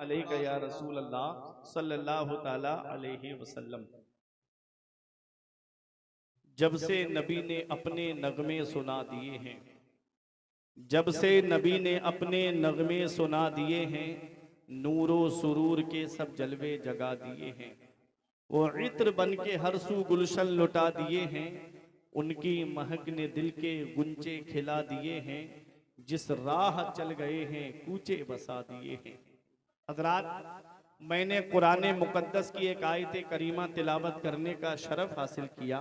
अलैका या रसूल अल्लाह सल्लल्लाहु ताला अलैहि वसल्लम। जब से नबी ने अपने नगमे सुना दिए हैं, जब से नबी ने अपने नगमे सुना दिए हैं, नूरो सुरूर के सब जलवे जगा दिए हैं। वो इत्र बन के हर सू गुलशन लुटा दिए हैं, उनकी महक ने दिल के गुंचे खिला दिए हैं। जिस राह चल गए हैं कूचे बसा दिए हैं। हज़रात, मैंने कुरान मुकद्दस की एक आयत करीमा तिलावत करने का शरफ हासिल किया।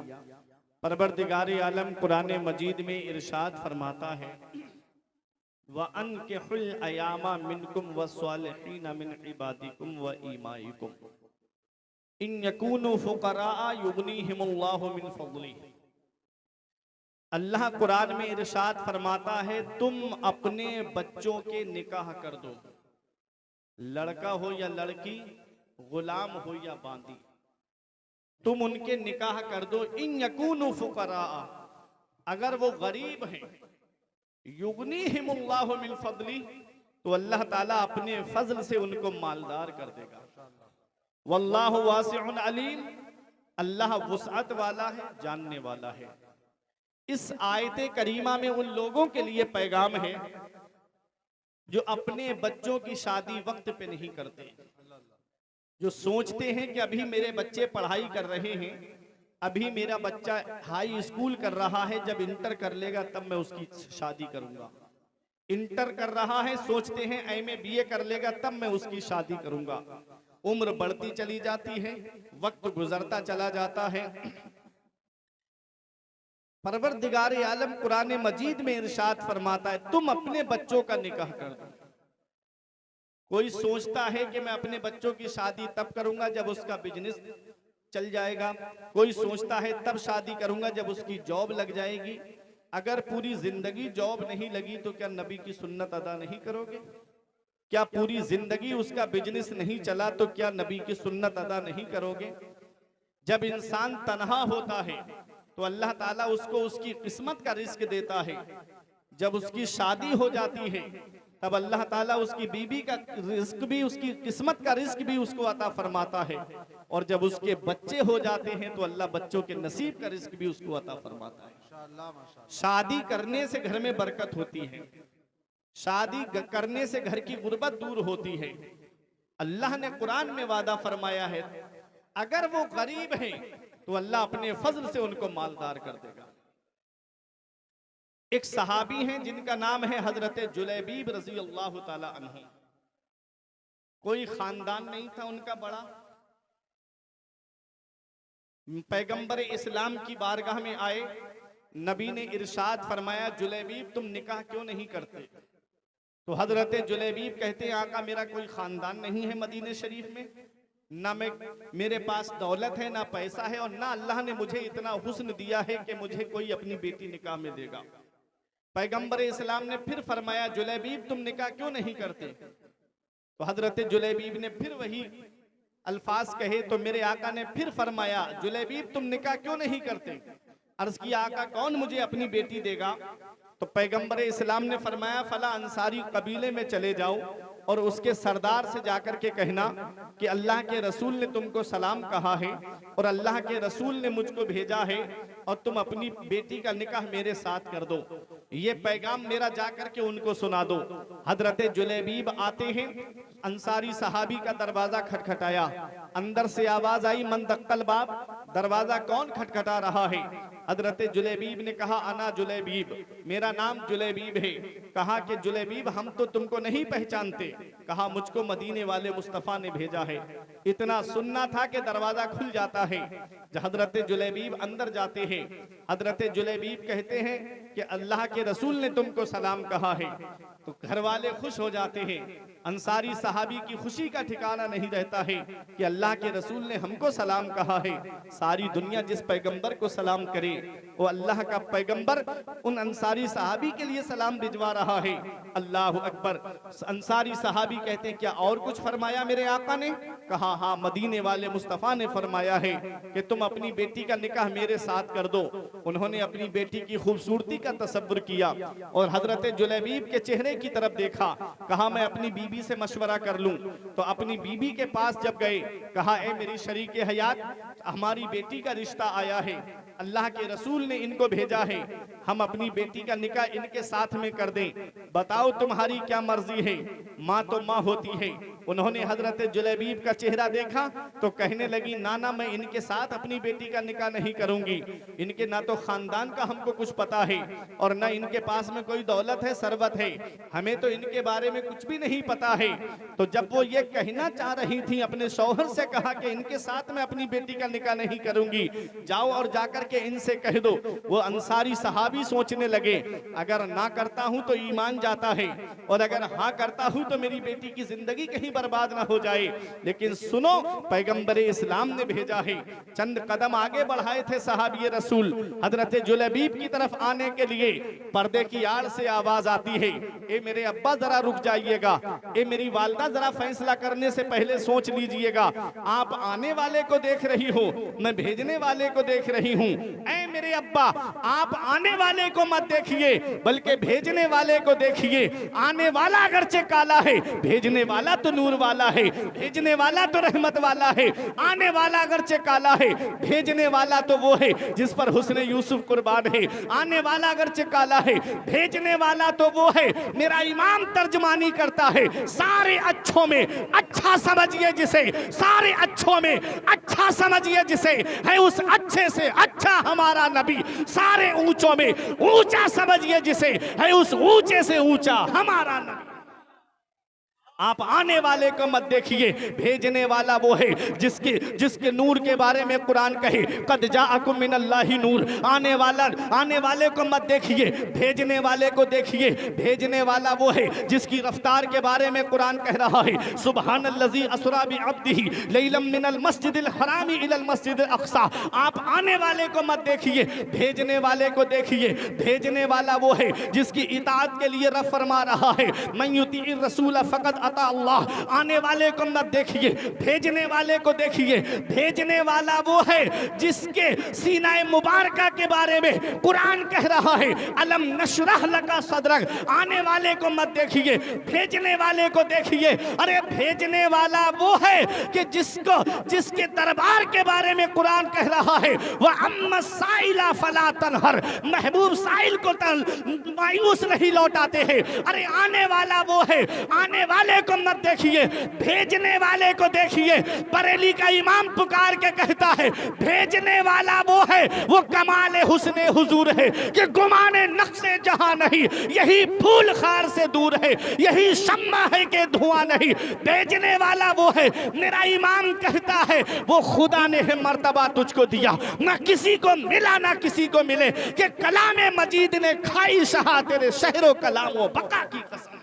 परवरदिगार आलम कुरान मजीद में इरशाद फरमाता है, व अनकिहुल अयामा मिनकुम वस्सालिहीन मिन इबादिकुम व ईमाइकुम इन यकूनु फुकरा युगनीहिमुल्लाहु मिन फज़लिही। अल्लाह कुरान में इरशाद फरमाता है, तुम अपने बच्चों के निकाह कर दो, लड़का हो या लड़की, गुलाम हो या बांदी, तुम उनके निकाह कर दो। इन यकूनु फुकरा, अगर वो गरीब हैं, युगनीहिमुल्लाहु मिन फज़ली, तो अल्लाह ताला अपने फजल से उनको मालदार कर देगा। वल्लाहु वासिउन अलीम, अल्लाह वुसअत वाला है, जानने वाला है। इस आयत करीमा में उन लोगों के लिए पैगाम है जो अपने बच्चों की शादी वक्त पे नहीं करते, जो सोचते हैं कि अभी मेरे बच्चे पढ़ाई कर रहे हैं, अभी मेरा बच्चा हाई स्कूल कर रहा है, जब इंटर कर लेगा तब मैं उसकी शादी करूंगा। इंटर कर रहा है, सोचते हैं एमए बीए कर लेगा तब मैं उसकी शादी करूंगा। उम्र बढ़ती चली जाती है, वक्त गुजरता चला जाता है। परवरदिगार आलम कुरान मजीद में इरशाद फरमाता है, तुम अपने बच्चों का निकाह कर दो। कोई सोचता है कि मैं अपने बच्चों की शादी तब करूंगा जब उसका बिजनेस चल जाएगा, कोई सोचता है तब शादी करूंगा जब उसकी जॉब लग जाएगी। अगर पूरी जिंदगी जॉब नहीं लगी तो क्या नबी की सुन्नत अदा नहीं करोगे? क्या पूरी जिंदगी उसका बिजनेस नहीं चला तो क्या नबी की सुन्नत अदा नहीं करोगे? जब इंसान तन्हा होता है तो अल्लाह ताला उसको उसकी किस्मत का रिस्क देता है। जब उसकी शादी हो जाती है तब अल्लाह ताला उसकी बीबी का रिस्क भी, उसकी किस्मत का रिस्क भी उसको अता फरमाता है। और जब उसके बच्चे हो जाते हैं तो अल्लाह बच्चों के नसीब का रिस्क भी उसको अता फरमाता है। शादी करने से घर में बरकत होती है, शादी करने से घर की गुर्बत दूर होती है। अल्लाह ने कुरान में वादा फरमाया है, अगर वो गरीब हैं तो अल्लाह अपने फजल से उनको मालदार कर देगा। एक सहाबी हैं जिनका नाम है हजरत जुलैबीब रजी अल्लाह ताला अन्हु। कोई खानदान नहीं था उनका बड़ा। पैगंबर इस्लाम की बारगाह में आए, नबी ने इरशाद फरमाया, जुलैबीब तुम निकाह क्यों नहीं करते? तो हजरत जुलैबीब कहते हैं, आका मेरा कोई खानदान नहीं है मदीने शरीफ में, ना मेरे पास दौलत है, ना पैसा है, और ना अल्लाह ने मुझे इतना हुस्न दिया है कि मुझे कोई अपनी बेटी निकाह में देगा। पैगंबर इस्लाम ने फिर फरमाया, जुलैबीब तुम निकाह क्यों नहीं करते? तो हजरत जुलैबीब ने फिर वही अल्फाज कहे तो मेरे आका ने फिर फरमाया, जुलैबीब तुम निकाह क्यों नहीं करते? अर्ज किया, आका कौन मुझे अपनी बेटी देगा? तो पैगंबर इस्लाम ने फरमाया, फला अंसारी कबीले में चले जाओ और उसके सरदार से जाकर के कहना कि अल्लाह के रसूल ने तुमको सलाम कहा है और अल्लाह के रसूल ने मुझको भेजा है और तुम अपनी बेटी का निकाह मेरे साथ कर दो। ये पैगाम मेरा जाकर के उनको सुना दो। हजरत जुलैबीब आते हैं, अंसारी सहाबी का दरवाजा खटखटाया, अंदर से आवाज आई, मन दक्कल बाब, दरवाजा कौन खटखटा रहा है? हजरत जुलैबीब ने कहा, अना जुलैबीब, मेरा नाम जुलैबीब है। कहा कि जुलैबीब हम तो तुमको नहीं पहचानते। कहा मुझको मदीने वाले मुस्तफ़ा ने भेजा है। इतना सुनना था कि दरवाजा खुल जाता है। हजरत जुलैबीब अंदर जाते हैं। हजरत जुलैबीब कहते हैं कि अल्लाह के रसूल ने तुमको सलाम कहा है। तो घर वाले खुश हो जाते हैं। अंसारी सहाबी की खुशी का ठिकाना नहीं रहता है कि अल्लाह के रसूल ने हमको सलाम कहा है। सारी दुनिया जिस पैगंबर को सलाम करे वो अल्लाह का पैगंबर उन अंसारी सहाबी के लिए सलाम भिजवा रहा है। अल्लाह अकबर। अंसारी सहाबी कहते हैं, क्या और कुछ फरमाया मेरे आका ने? कहा हाँ, मदीने वाले मुस्तफ़ा ने फरमाया है कि तुम अपनी बेटी का निकाह मेरे साथ कर दो। उन्होंने अपनी बेटी की खूबसूरती का तसव्वुर किया और हजरत जुलैबीब के चेहरे की तरफ देखा। कहा मैं अपनी बीबी बीबी से मशवरा कर लूं। तो अपनी बीबी के पास जब गए, कहा ए मेरी शरीके हयात, हमारी बेटी का रिश्ता आया है, अल्लाह के रसूल ने इनको भेजा है, हम अपनी बेटी का निकाह इनके साथ में कर दें, बताओ तुम्हारी क्या मर्जी है। माँ तो माँ होती है। उन्होंने हजरत जुलैबीब का चेहरा देखा तो कहने लगी, नाना मैं इनके साथ अपनी बेटी का निकाह नहीं करूंगी, इनके ना तो खानदान का हमको कुछ पता है और ना इनके पास में कोई दौलत है, सरबत है, हमें तो इनके बारे में कुछ भी नहीं पता है। तो जब वो ये कहना चाह रही थी, अपने शौहर से कहा कि इनके साथ में अपनी बेटी का निकाह नहीं करूंगी, जाओ और जाकर के इनसे कह दो। वो अंसारी सहाबी सोचने लगे, अगर ना करता हूं तो ईमान जाता है और अगर हाँ करता हूं तो मेरी बेटी की जिंदगी कहीं बर्बाद ना हो जाए। लेकिन सुनो, पैगंबर इस्लाम ने भेजा है। चंद कदम आगे बढ़ाए थे सहाबी रसूल, हजरत जुलैबीब की तरफ आने के लिए पर्दे की आड़ से आवाज आती है, ए मेरे अब्बा जरा रुक जाइएगा, ए मेरी वालदा जरा फैसला करने से पहले सोच लीजिएगा, आप आने वाले को देख रही हो, मैं भेजने वाले को देख रही हूँ। ऐ मेरे अब्बा, आप आने वाले को मत देखिए बल्कि भेजने वाले को देखिए। आने वाला अगरचे काला है, भेजने वाला तो नूर वाला है, भेजने वाला तो रहमत वाला है। आने वाला अगरचे काला है, भेजने वाला तो वो है जिस पर हुस्ने यूसुफ कुर्बान है। आने वाला अगरचे काला है, भेजने वाला तो वो है। मेरा इमाम तर्जमानी करता है, सारे अच्छों में अच्छा समझिए जिसे, सारे अच्छों में अच्छा समझिए जिसे, है उस अच्छे से अच्छा हमारा नबी। सारे ऊंचों में ऊंचा समझिए जिसे, है उस ऊंचे से ऊंचा हमारा नबी। आप आने वाले को मत देखिए, भेजने वाला वो है जिसके नूर के बारे में कुरान कहे, कद जाअकुम मिनल्लाहि नूर। आने वाले को मत देखिए, भेजने वाले को देखिए। भेजने वाला वो है जिसकी रफ्तार के बारे में कुरान कह रहा है, सुबहानल्लज़ी अस्रा बिअब्दिही लैलम मिनल मस्जिदिल हरामी इलल मस्जिदिल अक़सा। आप आने वाले को मत देखिए, भेजने वाले को देखिए। भेजने वाला वो है जिसकी इताअत के लिए रब फरमा रहा है, मन युतीइर रसूल फ़क़द अता अल्लाह। आने वाले को मत देखिए, भेजने वाले को देखिए। भेजने वाला वो है जिसके सीनाए मुबारका के बारे में कुरान कह रहा है, अलम नशरह लका सदरक। आने वाले को मत देखिए, भेजने वाले को देखिए। अरे भेजने वाला वो है कि जिसके दरबार के बारे में कुरान कह रहा है, वह अम्मा साइला फला तनहर। महबूब साइल को मायूस नहीं लौटाते हैं। अरे आने वाला वो है, आने वाले को मत देखिए, भेजने वाले को देखिए। बरेली का इमाम पुकार के कहता है, भेजने वाला वो है, वो कमाल हुस्ने हुजूर है कि गुमाने नक्शे जहां नहीं, यही फूल खार से दूर है, यही शम्मा है कि धुआं नहीं। भेजने वाला वो है, मेरा इमाम कहता है, वो खुदा ने है मर्तबा तुझको दिया, ना किसी को मिला ना किसी को मिले, कि कलाम मजीद ने खाई शहा तेरे शहरों कलामों बका की कसम।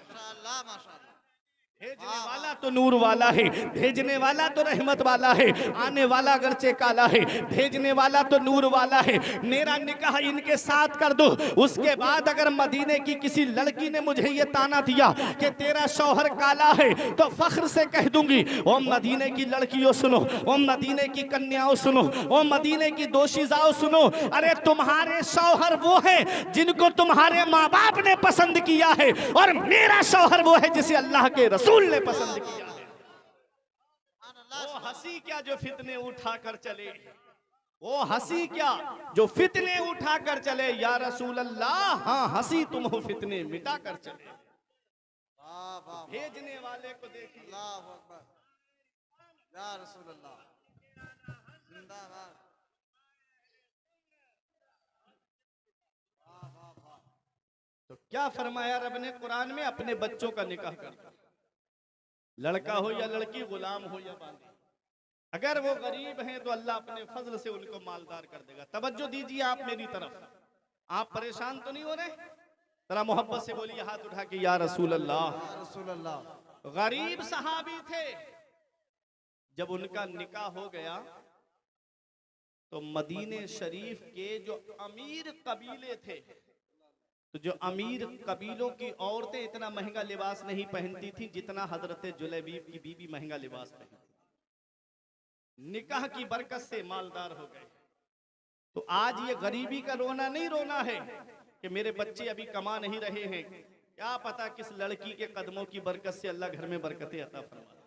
भेजने वाला तो नूर वाला है, भेजने वाला तो रहमत वाला है। आने वाला अगरचे काला है, भेजने वाला तो नूर वाला है। मेरा निकाह इनके साथ कर दो, उसके बाद अगर मदीने की किसी लड़की ने मुझे ये ताना दिया कि तेरा शौहर काला है, तो फख्र से कह दूंगी, ओ मदीने की लड़कियों सुनो, ओ मदीने की कन्याओं सुनो, ओ मदीने की दोशीजाओं सुनो। अरे तुम्हारे शौहर वो है जिनको तुम्हारे माँ बाप ने पसंद किया है, और मेरा शौहर वो है जिसे अल्लाह के रसूल ने पसंद किया है। वो हंसी क्या जो फितने उठा कर चले, वो हंसी क्या जो फितने उठा कर चले, या रसूल अल्लाह हाँ हंसी तुम हो फितने मिटा कर चले। भेजने वाले को देखिए, अल्लाहु अकबर, या रसूल अल्लाह जिंदाबाद। तो क्या फरमाया रब ने कुरान में, अपने बच्चों का निकाह कर, लड़का हो या लड़की, गुलाम हो या बांदी। अगर वो गरीब हैं तो अल्लाह अपने फजल से उनको मालदार कर देगा। तवज्जो दीजिए आप मेरी तरफ, आप परेशान तो नहीं हो रहे? जरा मोहब्बत से बोलिए हाथ उठा के, या रसूल अल्लाह, या रसूल अल्लाह। गरीब सहाबी थे, जब उनका निकाह हो गया तो मदीने शरीफ के जो अमीर कबीले थे, तो जो अमीर कबीलों की औरतें इतना महंगा लिबास नहीं पहनती थी जितना हजरत जुलैबीब की बीबी महंगा लिबास पहनती। निकाह की बरकत से मालदार हो गए। तो आज ये गरीबी का रोना नहीं रोना है कि मेरे बच्चे अभी कमा नहीं रहे हैं, क्या पता किस लड़की के कदमों की बरकत से अल्लाह घर में बरकतें अता फरमा।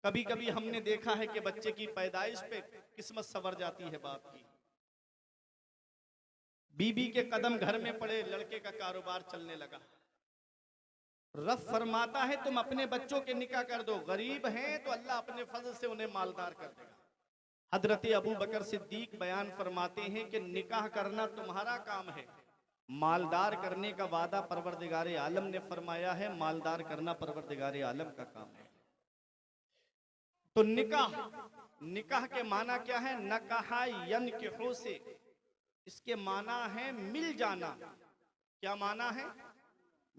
कभी कभी हमने देखा है कि बच्चे की पैदाइश पे किस्मत संवर जाती है बाप की। बीबी के कदम घर में पड़े, लड़के का कारोबार चलने लगा। रब फरमाता है तुम अपने बच्चों के निकाह कर दो, गरीब हैं तो अल्लाह अपने फजल से उन्हें मालदार कर देगा। हजरत अबू बकर सिद्दीक बयान फरमाते हैं कि निकाह करना तुम्हारा काम है, मालदार करने का वादा परवरदिगार आलम ने फरमाया है, मालदार करना परवरदिगार आलम का काम है। तो निकाह के माना क्या है? नकाहा यनकिहु से, इसके माना है मिल जाना। क्या माना है?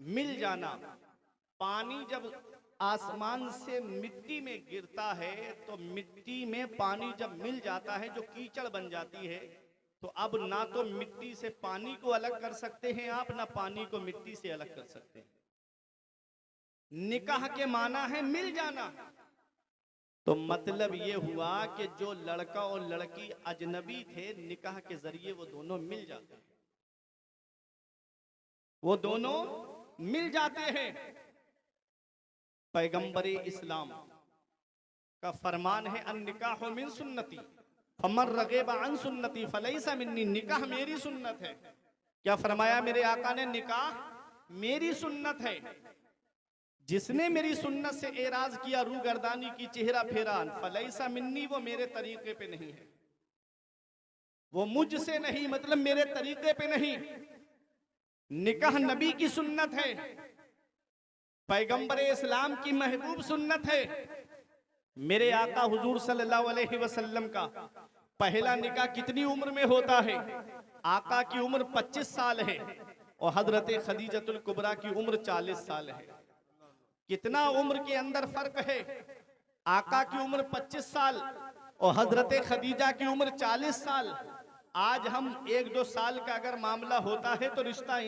मिल जाना। पानी जब आसमान से मिट्टी में गिरता है तो मिट्टी में पानी जब मिल जाता है, जो कीचड़ बन जाती है, तो अब ना तो मिट्टी से पानी को अलग कर सकते हैं आप, ना पानी को मिट्टी से अलग कर सकते हैं। निकाह के माना है मिल जाना। तो मतलब ये हुआ कि जो लड़का और लड़की अजनबी थे, निकाह के जरिए वो दोनों मिल जाते हैं, वो दोनों मिल जाते हैं। पैगंबर इस्लाम का फरमान है अन निकाह मिन सुन्नती फमन रगेबा अन सुन्नती फलैसा मिन्नी। निकाह मेरी सुन्नत है। क्या फरमाया मेरे आका ने? निकाह मेरी सुन्नत है। जिसने मेरी सुन्नत से एराज किया, रू गर्दानी की, चेहरा फेरा, फलैसा मिन्नी, वो मेरे तरीके पे नहीं है, वो मुझसे नहीं, मतलब मेरे तरीके पे नहीं। निकाह नबी की सुन्नत है, पैगंबर इस्लाम की महबूब सुन्नत है। मेरे आका हुजूर सल्लल्लाहु अलैहि वसल्लम का पहला निकाह कितनी उम्र में होता है? आका की उम्र 25 साल है और हजरत खदीजतुल कुबरा की उम्र 40 साल है। कितना उम्र के अंदर फर्क है? आका की उम्र 25 साल और हजरत खदीजा की उम्र 40 साल। आज हम 1-2 साल का अगर मामला होता है तो रिश्ता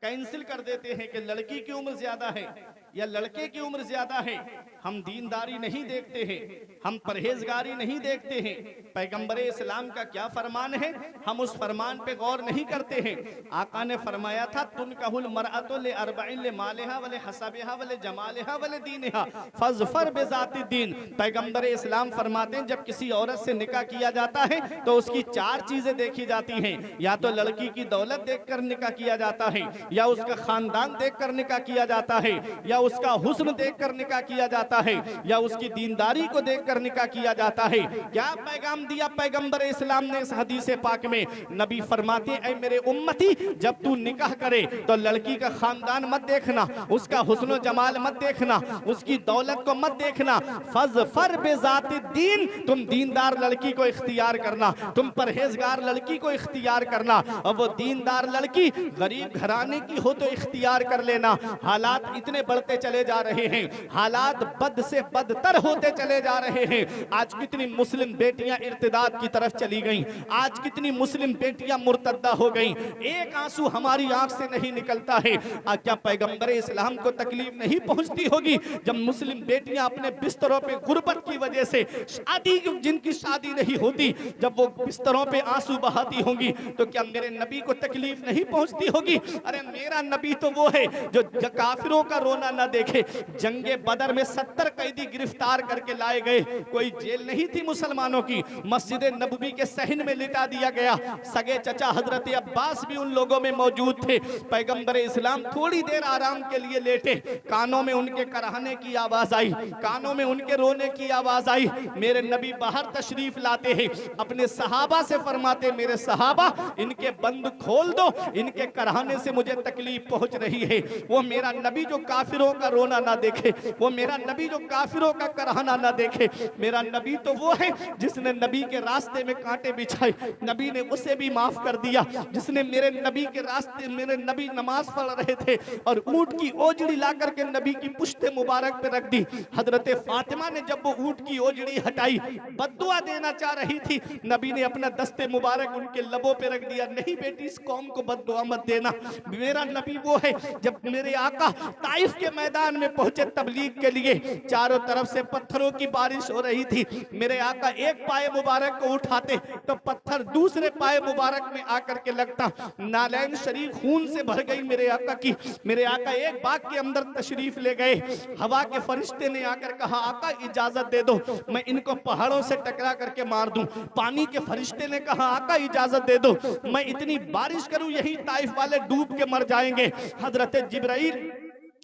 कैंसिल कर देते हैं कि लड़की की उम्र ज्यादा है या लड़के की उम्र ज्यादा है। हम दीनदारी नहीं देखते हैं, हम परहेजगारी नहीं देखते हैं। पैगंबर इस्लाम का क्या फरमान है, हम उस फरमान पे गौर नहीं करते हैं। आका ने फरमाया था तुनकहुल मरअतु ले अरबईन ले मालिहा वले हसबिहा वले जमालिहा वले दीनिहा फज़फर बिज़ाति दीन। पैगंबर इस्लाम फरमाते हैं जब किसी औरत से निकाह किया जाता है तो उसकी 4 चीजें देखी जाती हैं। या तो लड़की की दौलत देखकर निकाह किया जाता है, या उसका खानदान देखकर निकाह किया जाता है, या उसका हुस्न देखकर निकाह किया जाता है, या उसकी दीनदारी को देखकर निकाह किया जाता है। क्या पैगाम दिया पैगंबर इस्लाम ने इस हदीस पाक में? नबी फरमाते हैं ऐ मेरे उम्मती, जब तू निकाह करे तो लड़की का खानदान मत देखना, उसका हुस्न जमाल मत देखना, उसकी दौलत को मत देखना। फज़फर बिज़ाति दीन, तुम दीनदार लड़की को इख्तियार करना, तुम परहेजगार लड़की को इख्तियार करना। और वो दीनदार लड़की गरीब घराने की हो तो इख्तियार कर लेना। हालात इतने बढ़ते चले जा रहे हैं, हालात बद से बदतर होते चले जा रहे हैं। आज कितनी मुस्लिम बेटियां इर्तिदाद की तरफ चली गईं, आज कितनी मुस्लिम बेटियां मुर्तद्दा हो गईं। एक आंसू हमारी आंख से नहीं निकलता है। क्या पैगंबर इस्लाम को तकलीफ नहीं पहुंचती होगी जब मुस्लिम बेटियां अपने बिस्तरों पे गुर्बत की वजह से, शादी जिनकी शादी नहीं होती, जब वो बिस्तरों पे आंसू बहाती होंगी, तो क्या मेरे नबी को तकलीफ नहीं पहुंचती होगी? अरे मेरा नबी तो वो है जो काफिरों का रोना न देखे। जंगे बदर में 70 कैदी गिरफ्तार करके लाए गए, कोई जेल नहीं थी मुसलमानों की, मस्जिद नबवी के सहन में लिटा दिया गया। सगे चचा हजरत अब्बास भी उन लोगों में मौजूद थे। पैगंबर इस्लाम थोड़ी देर आराम के लिए लेटे, कानों में उनके कराहने की आवाज आई, कानों में उनके रोने की आवाज आई। मेरे नबी बाहर तशरीफ लाते हैं, अपने सहाबा से फरमाते मेरे सहाबा इनके बंद खोल दो, इनके कराहने से मुझे तकलीफ पहुंच रही है। वो मेरा नबी जो काफिरों का रोना ना देखे, वो मेरा नबी जो काफिरों का कराहना ना देखे। मेरा नबी तो वो है जिसने नबी के रास्ते में कांटे बिछाए, नबी ने उसे भी माफ कर दिया। जिसने मेरे नबी के रास्ते, मेरे नबी नमाज पढ़ रहे थे और ऊंट की ओजड़ी ला करके नबी की पुश्ते मुबारक पे रख दी। हजरत फातिमा ने जब वो ऊंट की ओजड़ी हटाई, बद्दुआ देना चाह रही थी, नबी ने अपना दस्ते मुबारक उनके लबों पे रख दिया, नहीं बेटी इस कौम को बद्दुआ मत देना। मेरा नबी वो है जब मेरे आका ताइफ के मैदान में पहुंचे तबलीग के लिए। चारों तरफ से पत्थरों की बारिश हो रही थी। मेरे आका एक पाए मुबारक को उठाते तो पत्थर दूसरे पाए मुबारक में आकर के लगता। नालैन शरीफ खून से भर गई मेरे आका की। मेरे आका एक बाग के अंदर तशरीफ ले गए। हवा के फरिश्ते ने आकर कहा, आका इजाजत दे दो, मैं इनको पहाड़ों से टकरा करके मार दूं। पानी के फरिश्ते ने कहा, आका इजाजत दे दो, मैं इतनी बारिश करूं यही ताइफ वाले डूब के मर जाएंगे। हजरत जिब्राइल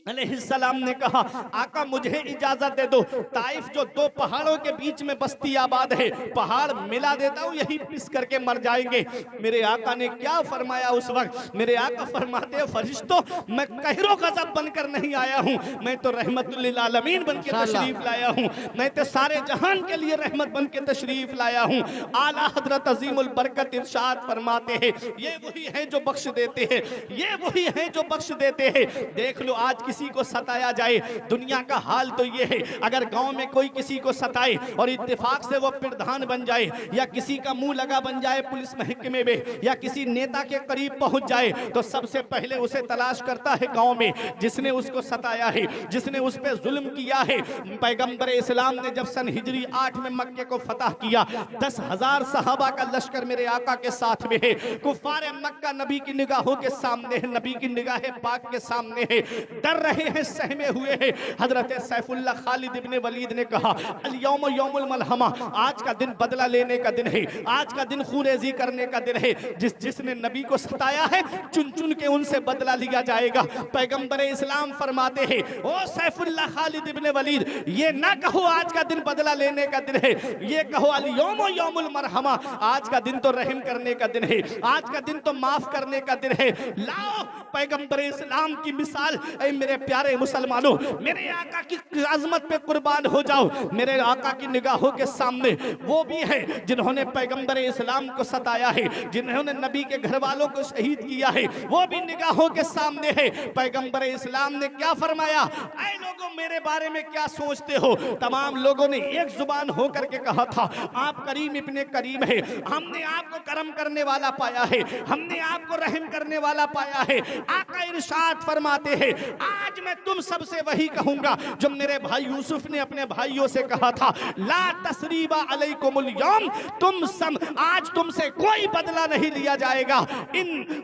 अलैहिस्सलाम ने कहा, आका मुझे इजाजत दे दो, ताइफ जो दो पहाड़ों के बीच में बस्ती आबाद है, पहाड़ मिला देता हूं, यही पिस करके मर जाएंगे। मेरे आका ने क्या फरमाया उस वक्त? मेरे आका फरमाते, फरिश्तों मैं कहरो गजब बनकर नहीं आया हूं, मैं तो रहमतुल लिल आलमीन बन के तशरीफ लाया हूं, मैं तो सारे जहान के लिए रहमत बन के तशरीफ लाया हूं। आला हजरत अजीमुल बरकत इरशाद फरमाते हैं, ये वही है जो बख्श देते हैं, ये वही है जो बख्श देते हैं। देख लो आज किसी को सताया जाए, दुनिया का हाल तो ये है, अगर गांव में कोई किसी को सताए और इत्तेफाक से वो प्रधान बन जाए या किसी का मुंह लगा बन जाए पुलिस महकमे में या किसी नेता के करीब पहुंच जाए, तो सबसे पहले उसे तलाश करता है गांव में जिसने उसको सताया है, जिसने उस पर जुल्म किया है। पैगंबर इस्लाम ने जब सन हिजरी 8 में मक्के को फतह किया, 10,000 सहाबा का लश्कर मेरे आका के साथ में है। कुफार मक्का नबी की निगाहों के सामने है, नबी की निगाहें पाक के सामने है, डर रहे हैं, सहमे हुए हैं। हजरत सैफुल्लाह खालिद इब्ने वलीद ने कहा, अल यौम यौमुल मलहमा, आज का दिन बदला लेने का दिन है, आज का दिन खूनेजी करने का दिन है। जिसने नबी को सताया है चुन चुन के उनसे बदला लिया जाएगा। पैगंबर इस्लाम फरमाते हैं, ओ सैफुल्लाह खालिद इब्ने वलीद, ये ना कहो आज का दिन बदला लेने का दिन है, ये कहो अल यौम यौमुल मरहमा, आज का दिन तो रहम करने का दिन है, आज का दिन तो माफ करने का दिन है। लाओ पैगंबर इस्लाम की मिसाल। ऐ मेरे प्यारे मुसलमानों, मेरे आका की अजमत पे कुर्बान हो जाओ। मेरे आका की निगाहों के सामने वो भी है जिन्होंने पैगंबर इस्लाम को सताया है, जिन्होंने नबी के घर वालों को शहीद किया है, वो भी निगाहों के सामने है। पैगंबर इस्लाम ने क्या फरमाया, ऐ लोगों मेरे बारे में क्या सोचते हो? तमाम लोगों ने एक जुबान होकर के कहा था, आप करीम इब्ने करीम है, हमने आपको करम करने वाला पाया है, हमने आपको रहम करने वाला पाया है। आका इरशाद फरमाते हैं, आज मैं तुम सबसे वही कहूंगा जो मेरे भाई यूसुफ ने अपने भाइयों से कहा था, ला तसरीबा अलैकुमुल यौम, तुम सब आज तुमसे कोई बदला नहीं लिया जाएगा। इन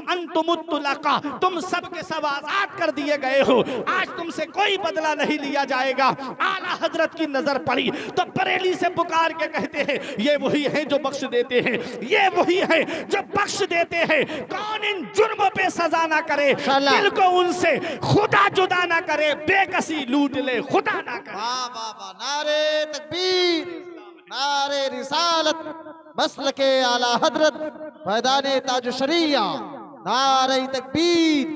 अंतुमुत तुलका, तुम सब के सब आजाद कर दिए गए हो, आज तुमसे कोई बदला नहीं लिया जाएगा। आला हजरत की नजर पड़ी तो बरेली से पुकार के कहते हैं, ये वही है जो बख्श देते हैं, ये वही है जो बख्श देते हैं। कौन इन जुर्मों पे सजा ना करे, दिल को उनसे खुदा जुदा ना करे, बेकसी लूट ले खुदा ना करे। वाह वाह वाह, नारे तकबीर, नारे रिसालत, मसलके आला हजरत फैदाने ताज शरिया, नारे तकबीर,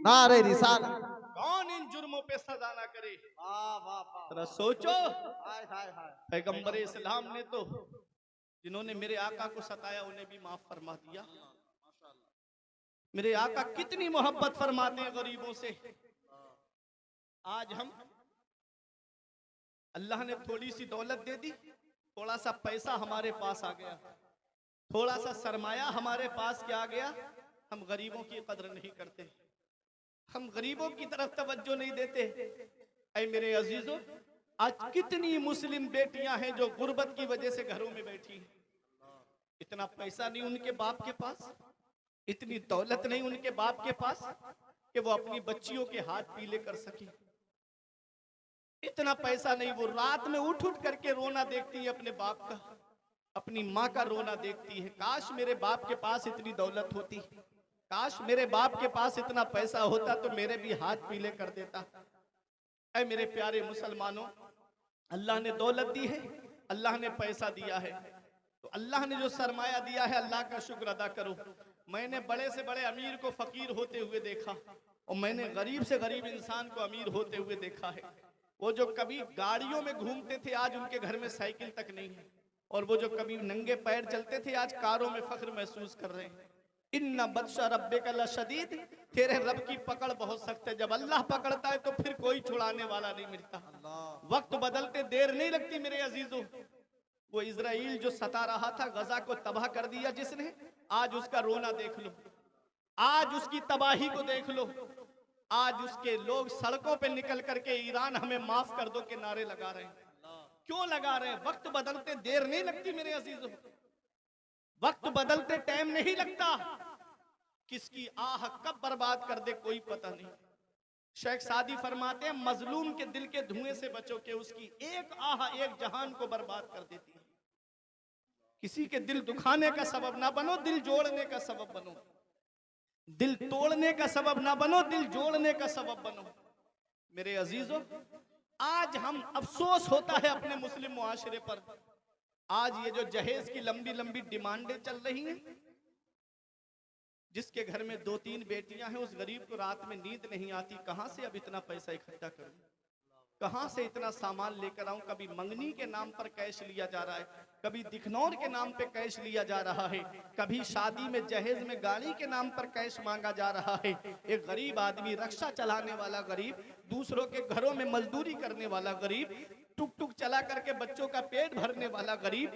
नारे रिसालत। कौन इन जुर्मों पे सजा ना करे। वाह वाह वाह, जरा सोचो, हाय हाय हाय, पैगंबर इस्लाम ने तो जिन्होंने मेरे आका को सताया उन्हें भी माफ फरमा दिया। मेरे आका कितनी मोहब्बत फरमाते हैं गरीबों से। आज हम, अल्लाह ने थोड़ी सी दौलत दे दी, थोड़ा सा पैसा हमारे पास आ गया, थोड़ा सा सरमाया हमारे पास क्या आ गया, हम गरीबों की कदर नहीं करते, हम गरीबों की तरफ तवज्जो नहीं देते। ऐ मेरे अजीजों, आज कितनी मुस्लिम बेटियां हैं जो गुर्बत की वजह से घरों में बैठी हैं। इतना पैसा नहीं उनके बाप के पास, इतनी दौलत नहीं उनके बाप के पास कि वो अपनी बच्चियों के हाथ पीले कर सके। इतना पैसा नहीं, वो रात में उठ उठ करके रोना देखती है अपने बाप का, अपनी माँ का रोना देखती है। काश मेरे बाप के पास इतनी दौलत होती, काश मेरे बाप के पास इतना पैसा होता तो मेरे भी हाथ पीले कर देता। ऐ मेरे प्यारे मुसलमानों, अल्लाह ने दौलत दी है, अल्लाह ने पैसा दिया है, तो अल्लाह ने जो सरमाया दिया है अल्लाह का शुक्र अदा करो। मैंने बड़े से बड़े अमीर को फकीर होते हुए देखा और मैंने गरीब से गरीब इंसान को अमीर होते हुए देखा है। वो जो कभी गाड़ियों में घूमते थे आज उनके घर में साइकिल तक नहीं है, और वो जो कभी नंगे पैर चलते थे आज कारों में फख्र महसूस कर रहे हैं। इन्ना बदशा रब्बिका लशदीद, तेरे रब की पकड़ बहुत सख्त है। जब अल्लाह पकड़ता है तो फिर कोई छुड़ाने वाला नहीं मिलता। वक्त बदलते देर नहीं लगती मेरे अजीजों। वो इजराइल जो सता रहा था, गजा को तबाह कर दिया जिसने, आज उसका रोना देख लो, आज उसकी तबाही को देख लो। आज उसके लोग सड़कों पे निकल करके ईरान हमें माफ कर दो के नारे लगा रहे हैं। क्यों लगा रहे हैं? वक्त बदलते देर नहीं लगती मेरे अजीजों, वक्त बदलते टाइम नहीं लगता। किसकी आह कब बर्बाद कर दे कोई पता नहीं। शेख सादी फरमाते हैं मजलूम के दिल के धुएं से बचो के उसकी एक आह एक जहान को बर्बाद कर देती है। किसी के दिल दुखाने का सबब ना बनो, दिल जोड़ने का सबब बनो। दिल तोड़ने का सबब ना बनो, दिल जोड़ने का सबब बनो। मेरे अजीजों, आज हम अफसोस होता है अपने मुस्लिम मुआशरे पर। आज ये जो जहेज की लंबी लंबी डिमांडें चल रही हैं, जिसके घर में 2-3 बेटियां हैं, उस गरीब को रात में नींद नहीं आती, कहां से अब इतना पैसा इकट्ठा करूं, कहां से इतना सामान लेकर आऊं। कभी मंगनी के नाम पर कैश लिया जा रहा है, कभी दिखनौर के नाम पे कैश लिया जा रहा है, कभी शादी में जहेज में गाड़ी के नाम पर कैश मांगा जा रहा है। एक गरीब आदमी, रक्षा चलाने वाला गरीब, दूसरों के घरों में मजदूरी करने वाला गरीब, टुक टुक चला करके बच्चों का पेट भरने वाला गरीब,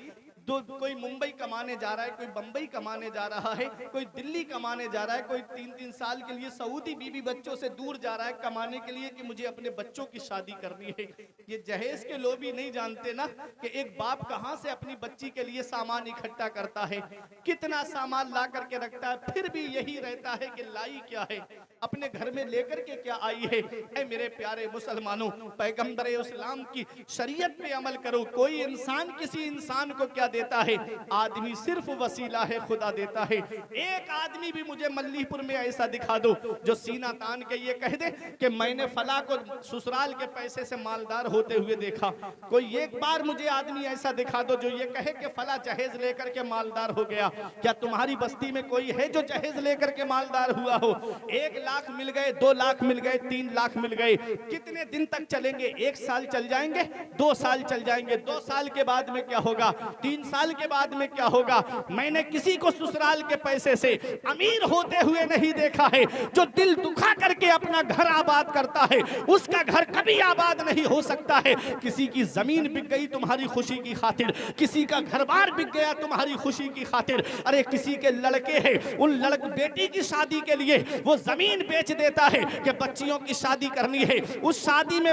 कोई मुंबई कमाने जा रहा है, कोई बंबई कमाने जा रहा है, कोई दिल्ली कमाने जा रहा है, कोई 3-3 साल के लिए सऊदी बीवी बच्चों से दूर जा रहा है कमाने के लिए कि मुझे अपने बच्चों की शादी करनी है। ये जहेज के लोग भी नहीं जानते ना कि एक बाप कहां से अपनी बच्ची के लिए सामान इकट्ठा करता है, कितना सामान ला करके रखता है, फिर भी यही रहता है कि लाई क्या है, अपने घर में लेकर के क्या आई है। ऐ मेरे प्यारे मुसलमानों, पैगंबर इस्लाम की शरीयत पे अमल करो। कोई इंसान किसी इंसान को क्या देता है? आदमी सिर्फ वसीला है, खुदा देता है। एक आदमी भी मुझे मल्लीपुर में ऐसा दिखा दो जो सीना तान के ये कह दे कि मैंने फला को ससुराल के पैसे से मालदार होते हुए देखा। कोई एक बार मुझे आदमी ऐसा दिखा दो जो ये कहे कि फला जहेज लेकर के मालदार हो गया। क्या तुम्हारी बस्ती में कोई है जो जहेज लेकर के मालदार हुआ हो? 1 लाख मिल गए, 2 लाख मिल गए, 3 लाख मिल गए, कितने दिन तक चलेंगे? 1 साल चल जाएंगे, 2 साल चल जाएंगे, 2 साल के बाद में क्या होगा? 3 साल के बाद में क्या होगा? मैंने किसी को ससुराल के पैसे से अमीर होते हुए नहीं देखा है। जो दिल दुखा करके अपना घर आबाद करता है, उसका घर कभी आबाद नहीं हो सकता है। किसी की जमीन बिक गई तुम्हारी खुशी की खातिर, किसी का घर बार बिक गया तुम्हारी खुशी की खातिर। अरे किसी के लड़के हैं, उन लड़क बेटी की शादी के लिए वो जमीन बेच देता है कि बच्चियों की शादी करनी है। उस शादी में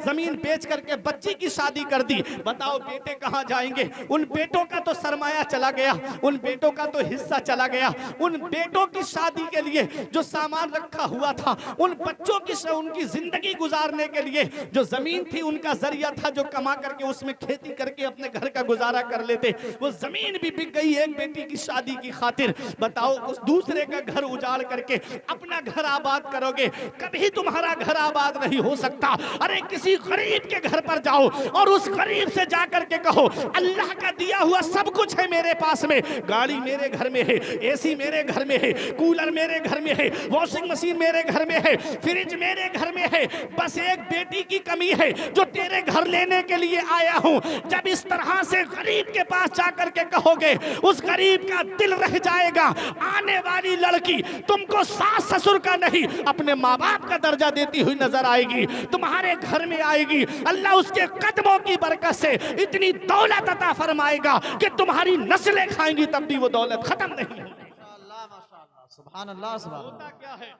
जमीन बेच करके बच्ची की शादी कर दी। बताओ बेटे कहां जाएंगे? उन बेटों का तो सरमाया चला गया, उन बेटों का तो हिस्सा चला गया। उन बेटों की शादी के लिए जो सामान रखा हुआ था, उन बच्चों की उनकी जिंदगी गुजारने के लिए जो जमीन थी उनका जरिया था, जो कमा करके उसमें खेती करके अपने घर का गुजारा कर लेते, वो जमीन भी बिक गई एक बेटी की शादी की खातिर। बताओ उस दूसरे का घर उजाड़ करके अपना घर आबाद करोगे? कभी तुम्हारा घर आबाद नहीं हो सकता। अरे किसी गरीब के घर पर जाओ और उस गरीब से जाकर के कहो अल्लाह का दिया हुआ सब कुछ है मेरे पास में, गाड़ी मेरे घर में है, एसी मेरे घर में है, कूलर मेरे घर में है, वॉशिंग मशीन मेरे घर में है, फ्रिज मेरे घर में है, बस एक बेटी की कमी है जो तेरे घर लेने के लिए आया हूं। जब इस तरह से गरीब के पास जाकर के कहोगे, उस गरीब का दिल रह जाएगा। आने वाली लड़की तुमको सास ससुर का नहीं, अपने माँ बाप का दर्जा देती हुई नजर आएगी, तुम्हारे घर में आएगी। अल्लाह उसके कदमों की बरकत से इतनी दौलत अता फरमाएगा कि तुम्हारी नस्लें खाएंगी, तब भी वो दौलत खत्म नहीं होगी। माशाअल्लाह, माशाअल्लाह, सुभान अल्लाह, सुभान होता अल्लाह। क्या है?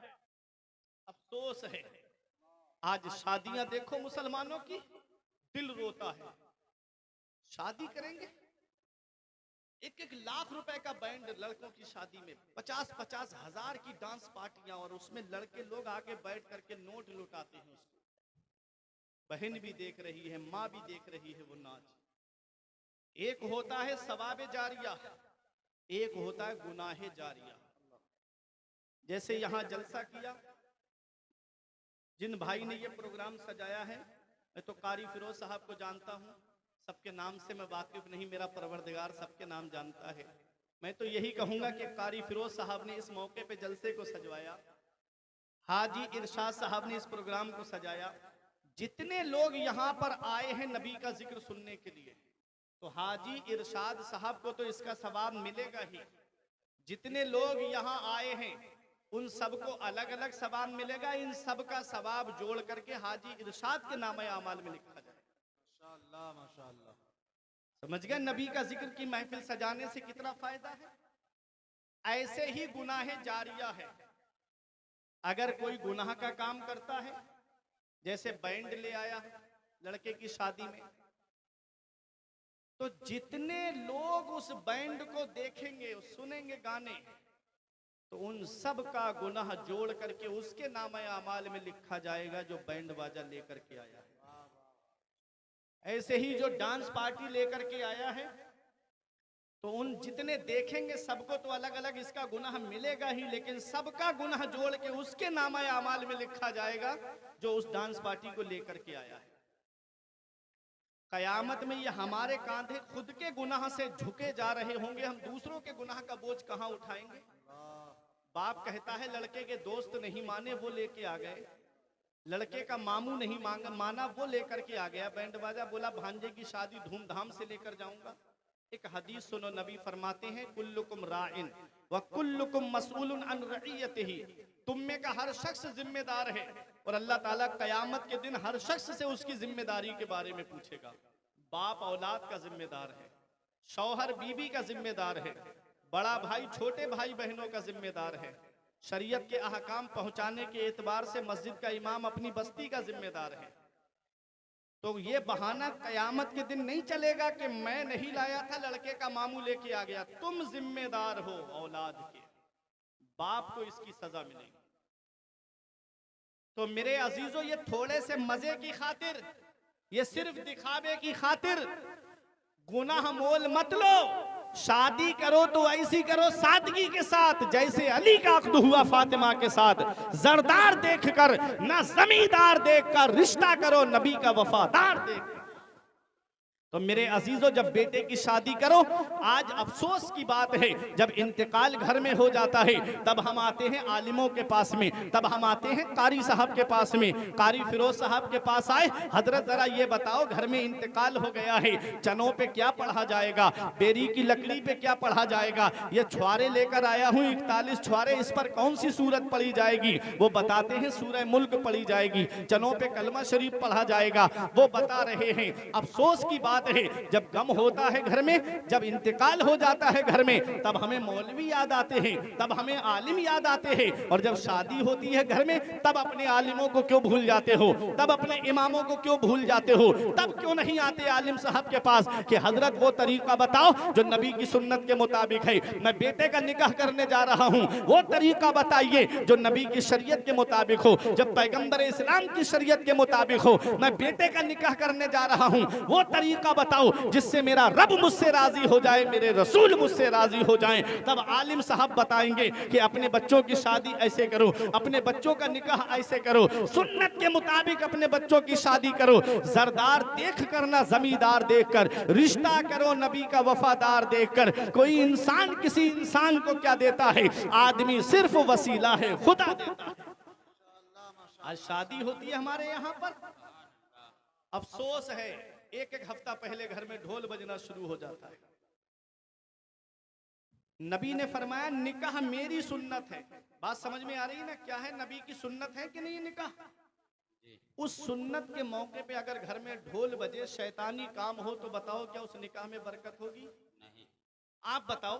अफसोस है, आज शादियां देखो मुसलमानों की, दिल रोता है। शादी करेंगे, 1-1 लाख रुपए का बैंड लड़कों की शादी में, 50-50 हजार की डांस पार्टियां, और उसमें लड़के लोग आगे बैठ करके नोट लुटाते हैं उसको। बहन भी देख रही है, माँ भी देख रही है वो नाच। एक होता है सवाबे जारिया, एक होता है गुनाहे जारिया। जैसे यहां जलसा किया, जिन भाई ने ये प्रोग्राम सजाया है, मैं तो कारी फिरोज साहब को जानता हूं, सबके नाम से मैं वाकिफ नहीं, मेरा परवरदिगार सबके नाम जानता है। मैं तो यही कहूंगा कि कारी फिरोज साहब ने इस मौके पे जलसे को सजवाया, हाजी इरशाद साहब ने इस प्रोग्राम को सजाया। जितने लोग यहाँ पर आए हैं नबी का जिक्र सुनने के लिए, तो हाजी इरशाद साहब को तो इसका सवाब मिलेगा ही। जितने लोग यहाँ आए हैं उन सबको अलग अलग सवाब मिलेगा। इन सब का सवाब जोड़ करके हाजी इरशाद के नामे आमाल में लिखा जाए। माशाअल्लाह, माशाअल्लाह। समझ गए नबी का जिक्र की महफिल सजाने से कितना फायदा है। ऐसे ही गुनाहे जारिया है। अगर कोई गुनाह का काम करता है, जैसे बैंड ले आया लड़के की शादी में, तो जितने लोग उस बैंड को देखेंगे, सुनेंगे गाने, तो उन सब का गुनाह जोड़ करके उसके नामे अमाल में लिखा जाएगा जो बैंड बाजा लेकर के आया है। ऐसे ही जो डांस पार्टी लेकर के आया है, तो उन जितने देखेंगे सबको तो अलग अलग इसका गुनाह मिलेगा ही, लेकिन सबका गुनाह जोड़ के उसके नामे अमाल में लिखा जाएगा जो उस डांस पार्टी को लेकर के आया है। कयामत में ये हमारे कांधे खुद के गुनाह से झुके जा रहे होंगे, हम दूसरों के गुनाह का बोझ कहां उठाएंगे। बाप कहता है लड़के के दोस्त नहीं माने, वो लेके आ गए। लड़के का मामू नहीं माना, वो लेकर के आ गया बैंड बाजा, बोला भांजे की शादी धूमधाम से लेकर जाऊंगा। एक हदीस सुनो, नबी फरमाते हैं कुल्लुकुम राइन व कुल्लुकुम मसऊलुन अन रइयतिही, तुम में का हर शख्स जिम्मेदार है और अल्लाह ताला कयामत के दिन हर शख्स से उसकी जिम्मेदारी के बारे में पूछेगा। बाप औलाद का जिम्मेदार है, शौहर बीवी का जिम्मेदार है, बड़ा भाई छोटे भाई बहनों का जिम्मेदार है, शरीयत के अहकाम पहुंचाने के एतबार से मस्जिद का इमाम अपनी बस्ती का जिम्मेदार है। तो ये बहाना कयामत के दिन नहीं चलेगा कि मैं नहीं लाया था, लड़के का मामू लेके आ गया। तुम जिम्मेदार हो औलाद के, बाप को इसकी सजा मिलेगी। तो मेरे अजीजों, ये थोड़े से मजे की खातिर, ये सिर्फ दिखावे की खातिर गुनाह मोल मत लो। शादी करो तो ऐसी करो सादगी के साथ, जैसे अली का अक्द हुआ फातिमा के साथ। जरदार देखकर ना जमींदार देखकर रिश्ता करो, नबी का वफादार देख। तो मेरे अजीजों, जब बेटे की शादी करो, आज अफसोस की बात है जब इंतकाल घर में हो जाता है तब हम आते हैं आलिमों के पास में, तब हम आते हैं कारी साहब के पास में। कारी फिरोज साहब के पास आए, हजरत जरा ये बताओ घर में इंतकाल हो गया है, चनों पे क्या पढ़ा जाएगा, बेरी की लकड़ी पे क्या पढ़ा जाएगा, ये छुआरे लेकर आया हूँ 41 छुआरे, इस पर कौन सी सूरत पढ़ी जाएगी। वो बताते हैं सूरह मुल्क पढ़ी जाएगी, चनों पे कलमा शरीफ पढ़ा जाएगा, वो बता रहे हैं। अफसोस की बात है जब गम होता है घर में, जब इंतकाल हो जाता है घर में, तब हमें मौलवी याद आते हैं, तब हमें आलिम याद आते हैं, और जब शादी होती है घर में तब अपने आलिमों को क्यों भूल जाते हो, तब अपने इमामों को क्यों भूल जाते हो, तब क्यों नहीं आते आलिम साहब के पास कि हजरत वो तरीका बताओ जो नबी की सुन्नत के मुताबिक है। मैं बेटे का निकाह करने जा रहा हूँ, वो तरीका बताइए जो नबी की शरीयत के मुताबिक हो, जब पैगंबर इस्लाम की शरीयत के मुताबिक हो। मैं बेटे का निकाह करने जा रहा हूँ, वो तरीका बताओ जिससे मेरा रब मुझसे राजी हो जाए, मेरे रसूल मुझसे राजी हो जाएं। तब आलिम साहब बताएंगे कि अपने बच्चों की शादी ऐसे करो, अपने बच्चों का निकाह ऐसे करो, सुन्नत के मुताबिक अपने बच्चों की शादी करो। जरदार देख कर ना जमींदार देखकर रिश्ता करो, नबी का वफादार देखकर। कोई इंसान किसी इंसान को क्या देता है, आदमी सिर्फ वसीला है, खुदा देता है। आज शादी होती है हमारे यहाँ पर, अफसोस है एक एक हफ्ता पहले घर में ढोल बजना शुरू हो जाता है। नबी ने फरमाया निकाह मेरी सुन्नत है। बात समझ में आ रही है ना, क्या है नबी की सुन्नत है कि नहीं निकाह। उस सुन्नत के मौके पे अगर घर में ढोल बजे, शैतानी काम हो, तो बताओ क्या उस निकाह में बरकत होगी? नहीं। आप बताओ,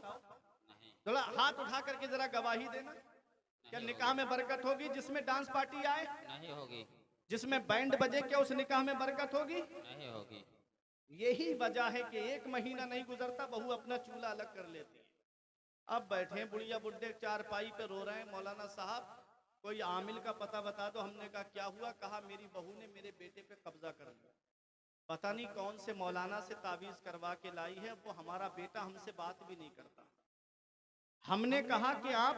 थोड़ा हाथ उठा करके जरा गवाही देना, क्या निकाह में बरकत होगी? जिसमें डांस पार्टी आए नहीं होगी, जिसमें बैंड बजे, क्या उस निकाह में बरकत होगी? नहीं होगी। यही वजह है कि 1 महीना नहीं गुजरता बहू अपना चूल्हा अलग कर लेती है। अब बैठे बुढ़िया बुढ़े चारपाई पे रो रहे हैं, मौलाना साहब कोई आमिल का पता बता दो। हमने कहा क्या हुआ? कहा मेरी बहू ने मेरे बेटे पे कब्जा कर लिया, पता नहीं कौन से मौलाना से तावीज करवा के लाई है, वो हमारा बेटा हमसे बात भी नहीं करता। हमने कहा कि आप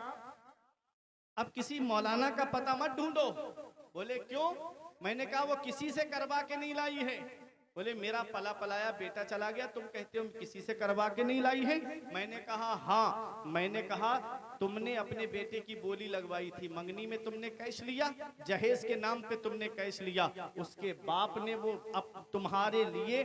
अब किसी मौलाना का पता मत ढूंढो। बोले क्यों? मैंने कहा वो किसी से करवा के नहीं लाई है। बोले मेरा पला पलाया बेटा चला गया, तुम कहते हो किसी से करवा के नहीं लाई है। मैंने कहा हाँ। मैंने कहा तुमने अपने बेटे की बोली लगवाई थी, मंगनी में तुमने कैश लिया, जहेज के नाम पे तुमने कैश लिया, उसके बाप ने वो अब तुम्हारे लिए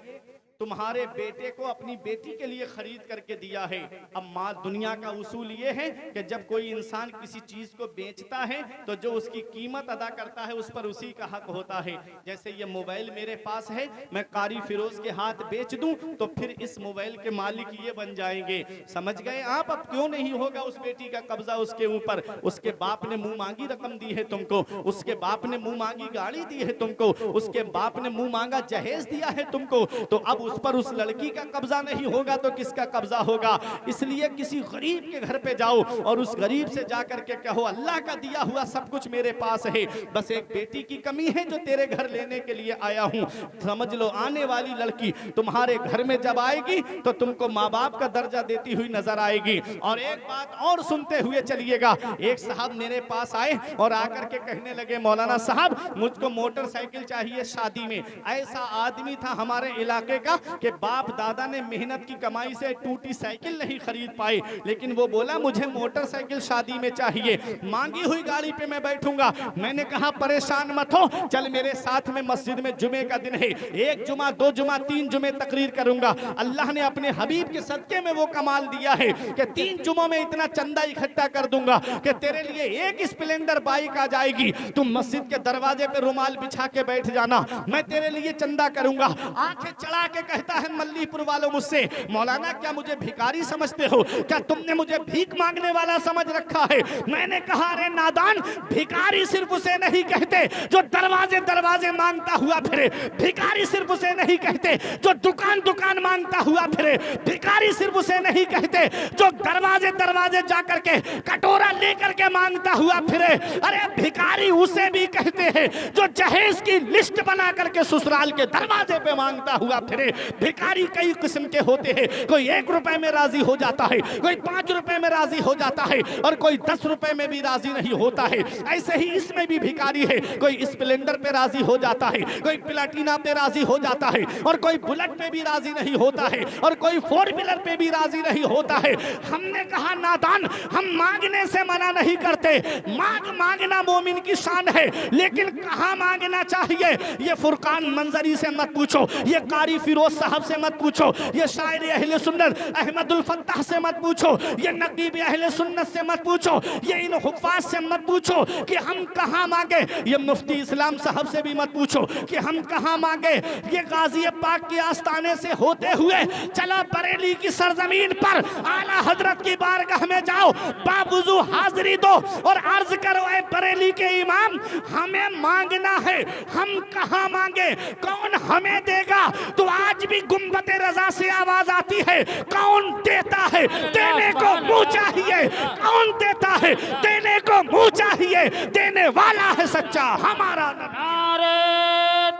तुम्हारे बेटे को अपनी बेटी के लिए खरीद करके दिया है। अब माल दुनिया का उसूल ये है कि जब कोई इंसान किसी चीज को बेचता है तो जो उसकी कीमत अदा करता है उस पर उसी का हक होता है। जैसे ये मोबाइल मेरे पास है, मैं कारी फिरोज के हाथ बेच दूं तो फिर इस मोबाइल के मालिक ये बन जाएंगे। समझ गए आप? अब क्यों नहीं होगा उस बेटी का कब्जा उसके ऊपर? उसके बाप ने मुंह मांगी रकम दी है तुमको, उसके बाप ने मुंह मांगी गाड़ी दी है तुमको, उसके बाप ने मुंह मांगा जहेज दिया है तुमको, तो अब उस पर उस लड़की का कब्जा नहीं होगा तो किसका कब्जा होगा? इसलिए किसी गरीब के घर पे जाओ और उस गरीब से जाकर के कहो अल्लाह का दिया हुआ सब कुछ मेरे पास है, बस एक बेटी की कमी है जो तेरे घर लेने के लिए आया हूं। समझ लो आने वाली लड़की तुम्हारे घर में जब आएगी तो तुमको माँ बाप का दर्जा देती हुई नजर आएगी। और एक बात और सुनते हुए चलिएगा, एक साहब मेरे पास आए और आकर के कहने लगे मौलाना साहब मुझको मोटरसाइकिल चाहिए शादी में। ऐसा आदमी था हमारे इलाके का कि बाप दादा ने मेहनत की कमाई से टूटी साइकिल नहीं खरीद पाए, लेकिन वो बोला मुझे मोटरसाइकिल शादी में चाहिए, मांगी हुई गाड़ी पे मैं बैठूंगा। मैंने कहा परेशान मत हो, चल मेरे साथ में मस्जिद में जुमे का दिन है, 1 जुमा 2 जुमा 3 जुमे तकरीर करूंगा। अल्लाह ने अपने हबीब के सदके में वो कमाल दिया है कि 3 जुमों में इतना चंदा इकट्ठा कर दूंगा कि तेरे लिए एक स्प्लेंडर बाइक आ जाएगी, तुम मस्जिद के दरवाजे पे रुमाल बिछा के बैठ जाना, मैं तेरे लिए चंदा करूंगा। आंखें चढ़ा के कहता है मल्लीपुर वालों मुझसे, मौलाना क्या मुझे भिखारी समझते हो? क्या तुमने मुझे भीख मांगने वाला समझ रखा है? मैंने कहा अरे नादान, भिखारी सिर्फ उसे नहीं कहते जो दरवाजे दरवाजे मांगता हुआ फिरे, भिखारी सिर्फ उसे नहीं कहते जो दुकान दुकान मांगता हुआ फिरे, भिखारी सिर्फ उसे नहीं कहते जो दरवाजे दरवाजे जाकर के कटोरा लेकर के मांगता हुआ फिरे, अरे भिखारी उसे भी कहते हैं जो जहेज की लिस्ट बना करके ससुराल के दरवाजे पे मांगता हुआ फिरे। भिखारी कई किस्म के होते हैं, कोई 1 रुपए में राजी हो जाता है, कोई 5 रुपए में राजी हो जाता है और कोई 10 रुपए में भी राजी नहीं होता है। ऐसे ही इसमें भी भिखारी है, कोई स्प्लेंडर पे राजी हो जाता है, कोई प्लाटिना पे राजी हो जाता है और कोई बुलेट पे भी राजी नहीं होता है और कोई 4 व्हीलर पे भी राजी नहीं होता है। हमने कहा नादान, हम मांगने से मना नहीं करते, मांगना मोमिन की शान है, लेकिन कहाँ मांगना चाहिए ये फुरकान मंजरी से मत पूछो, ये कारी फिरोज साहब से मत पूछो, ये शायर अहले सुन्नत अहमदुल फत्ताह से मत पूछो, ये नकीब अहले सुन्नत से मत पूछो, ये इन हुफ़ाज़ से मत पूछो कि हम कहाँ मांगे, ये मुफ्ती इस्लाम साहब से भी मत पूछो कि हम कहाँ मांगे। ये गाजी पाक के आस्थाने से होते हुए चला बरेली की सरजमीन पर आला हजरत की बारगाह में जाओ, बावुजू हाजिरी दो और अर्ज करो ऐ बरेली के इमाम, हमें मांगना है, हम कहाँ मांगे, कौन हमें देगा? तो आज भी गुंबद रजा से आवाज आती है, कौन देता है? देने को मुंह चाहिए, कौन देता है? देने को मुंह चाहिए, देने वाला है सच्चा हमारा। नारे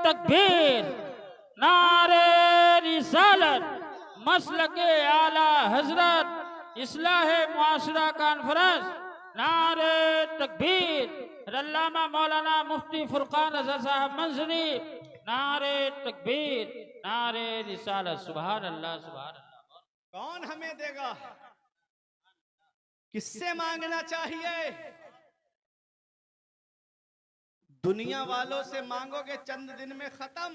तकबीर, नारे रिसालत, मसलके आला हजरत इस्लाहे मुआशरा कॉन्फ्रेंस, नारे तकबीर, अल्लामा मौलाना मुफ्ती फुरकान अज़हर साहब मंजरी, नारे तकबीर, नारे रिसालत, सुभान अल्लाह सुभान अल्लाह। कौन हमें देगा? किससे मांगना चाहिए? दुनिया वालों से मांगोगे चंद दिन में खत्म,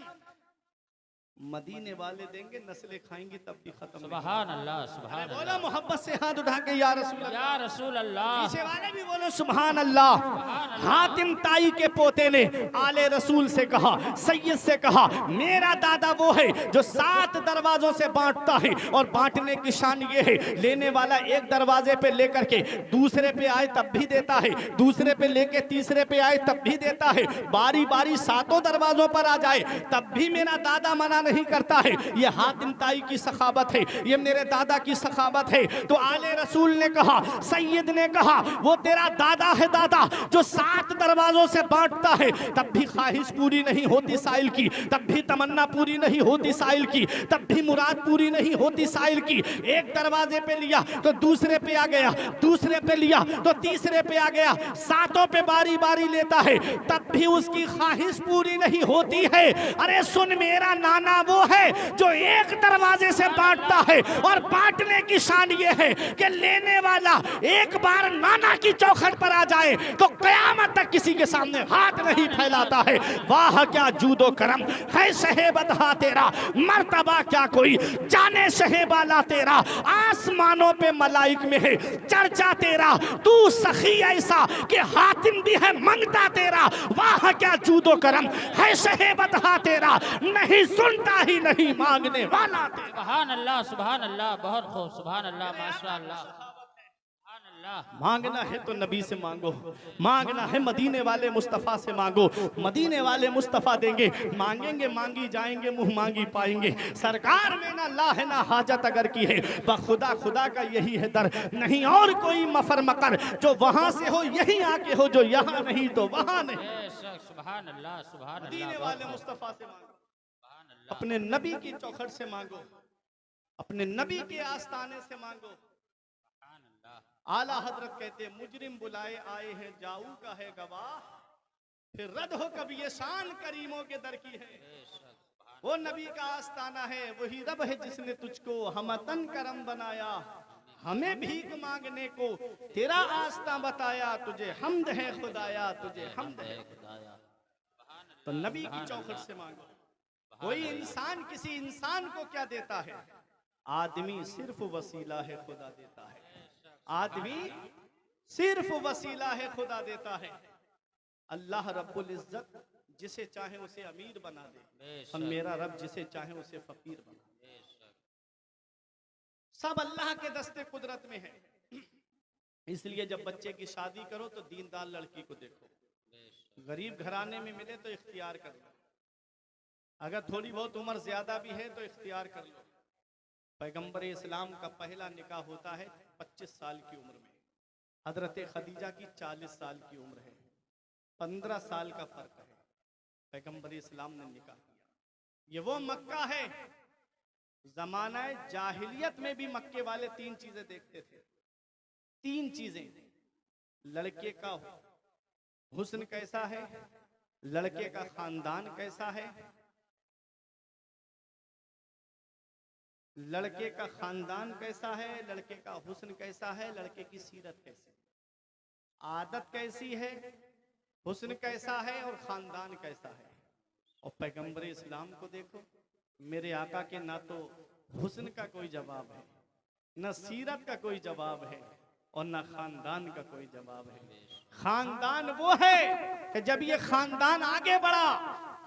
मदीने वाले देंगे नस्लें खाएंगी तब भी खत्म। सुभान अल्लाह सुभान अल्लाह। बोलो मोहब्बत से हाथ उठा के या रसूल अल्लाह, या रसूल अल्लाह। पीछे वाले भी बोलो सुभान अल्लाह। हातिम ताई के पोते ने आले रसूल से कहा, सैयद से कहा, मेरा दादा वो है जो 7 दरवाजों से बांटता है और बांटने की शान ये है, लेने वाला एक दरवाजे पे लेकर के दूसरे पे आए तब भी देता है, दूसरे पे लेके तीसरे पे आए तब भी देता है, बारी बारी 7 दरवाजों पर आ जाए तब भी मेरा दादा मना नहीं करता है। ये हातिम ताई की सखावत है, ये मेरे दादा की सखावत है। तो आले रसूल ने कहा, सैयद ने कहा, वो तेरा दादा है दादा जो 7 दरवाजों से बांटता है, तब भी ख्वाहिश पूरी नहीं होती साइल की, तब भी तमन्ना पूरी नहीं होती साइल की, तब भी मुराद पूरी नहीं होती साइल की। एक दरवाजे पे लिया तो दूसरे पे आ गया, दूसरे पे लिया तो तीसरे पे आ गया, 7 पे बारी बारी लेता है, तब भी उसकी ख्वाहिश पूरी नहीं होती है। अरे सुन मेरा नाना अल्लाह वो है जो एक दरवाजे से बांटता है, और बांटने की शान ये है कि लेने वाला एक बार नाना की चौखट पर आ जाए तो कयामत तक किसी के सामने हाथ नहीं फैलाता है। वाह क्या जूदो करम है शहेबतहा तेरा, मर्तबा क्या कोई जाने शहेबाला तेरा। आसमानों पे मलाइक में है चर्चा तेरा, तू सखी ऐसा कि हातिम भी है मंगता तेरा। वाह क्या जूदो करम है शहेबतहा तेरा, नहीं सुनता ही नहीं मांगने वाला तेरा। सुभान अल्लाह, बहुत खूब, सुभान अल्लाह, माशाअल्लाह, सुभान अल्लाह। मांगना है तो नबी से मांगो, मांगना है मदीने वाले मुस्तफ़ा से मांगो, मदीने वाले मुस्तफ़ा देंगे। मांगेंगे मांगी जाएंगे, मुंह मांगी पाएंगे। सरकार में ना ला है ना हाजत अगर की है, बखुदा खुदा का यही है दर, नहीं और कोई मफर मकर। जो वहां से हो यही आके हो, जो यहाँ नहीं तो वहां नहीं। बेशक, सुभान अल्लाह, सुभान अल्लाह, मदीने बहुत वाले खूब, मुस्तफ़ा से मांगो, सुभान अल्लाह। अपने नबी की चौखट से मांगो, अपने नबी के आस्ताने से मांगो। सुभान अल्लाह। आला हजरत कहते मुजरिम बुलाए आए हैं जाऊ का है गवाह, फिर रद हो कभी ये शान करीमों के दर की है। बेशक, सुभान वो नबी का आस्ताना है, वही रब है जिसने तुझको हमतन करम बनाया, हमें भीख मांगने को तेरा आस्ता बताया। तुझे हमद है खुदाया, तुझे हमद है खुदाया। तो नबी की चौखट से मांगो। कोई इंसान किसी इंसान को क्या देता है? आदमी सिर्फ वसीला है, खुदा देता है। आदमी सिर्फ वसीला है, खुदा देता है। अल्लाह रब्बुल इज्जत जिसे चाहे उसे अमीर बना दे, और मेरा रब जिसे चाहे उसे फकीर बना दे। सब अल्लाह के दस्ते कुदरत में है। इसलिए जब बच्चे की शादी करो तो दीनदार लड़की को देखो, गरीब घराने में मिले तो इख्तियार कर लो, अगर थोड़ी बहुत उम्र ज्यादा भी है तो इख्तियार कर लो। पैगंबर इस्लाम का पहला निकाह होता है 25 साल की उम्र में, हजरत खदीजा की 40 साल की उम्र है, 15 साल का फर्क है। पैगंबर इस्लाम ने निकाह किया। ये वो मक्का है, जमाना जाहिलियत में भी मक्के वाले 3 चीजें देखते थे। 3 चीजें, लड़के का हुस्न कैसा है, लड़के का खानदान कैसा है, लड़के का खानदान कैसा है, लड़के का हुस्न कैसा है, लड़के की सीरत कैसी, आदत कैसी है, हुस्न कैसा है और खानदान कैसा है। और पैगंबर इस्लाम को देखो, मेरे आका के ना तो हुस्न का कोई जवाब है, न सीरत का कोई जवाब है, और न खानदान का कोई जवाब है। खानदान वो है कि जब ये खानदान आगे बढ़ा,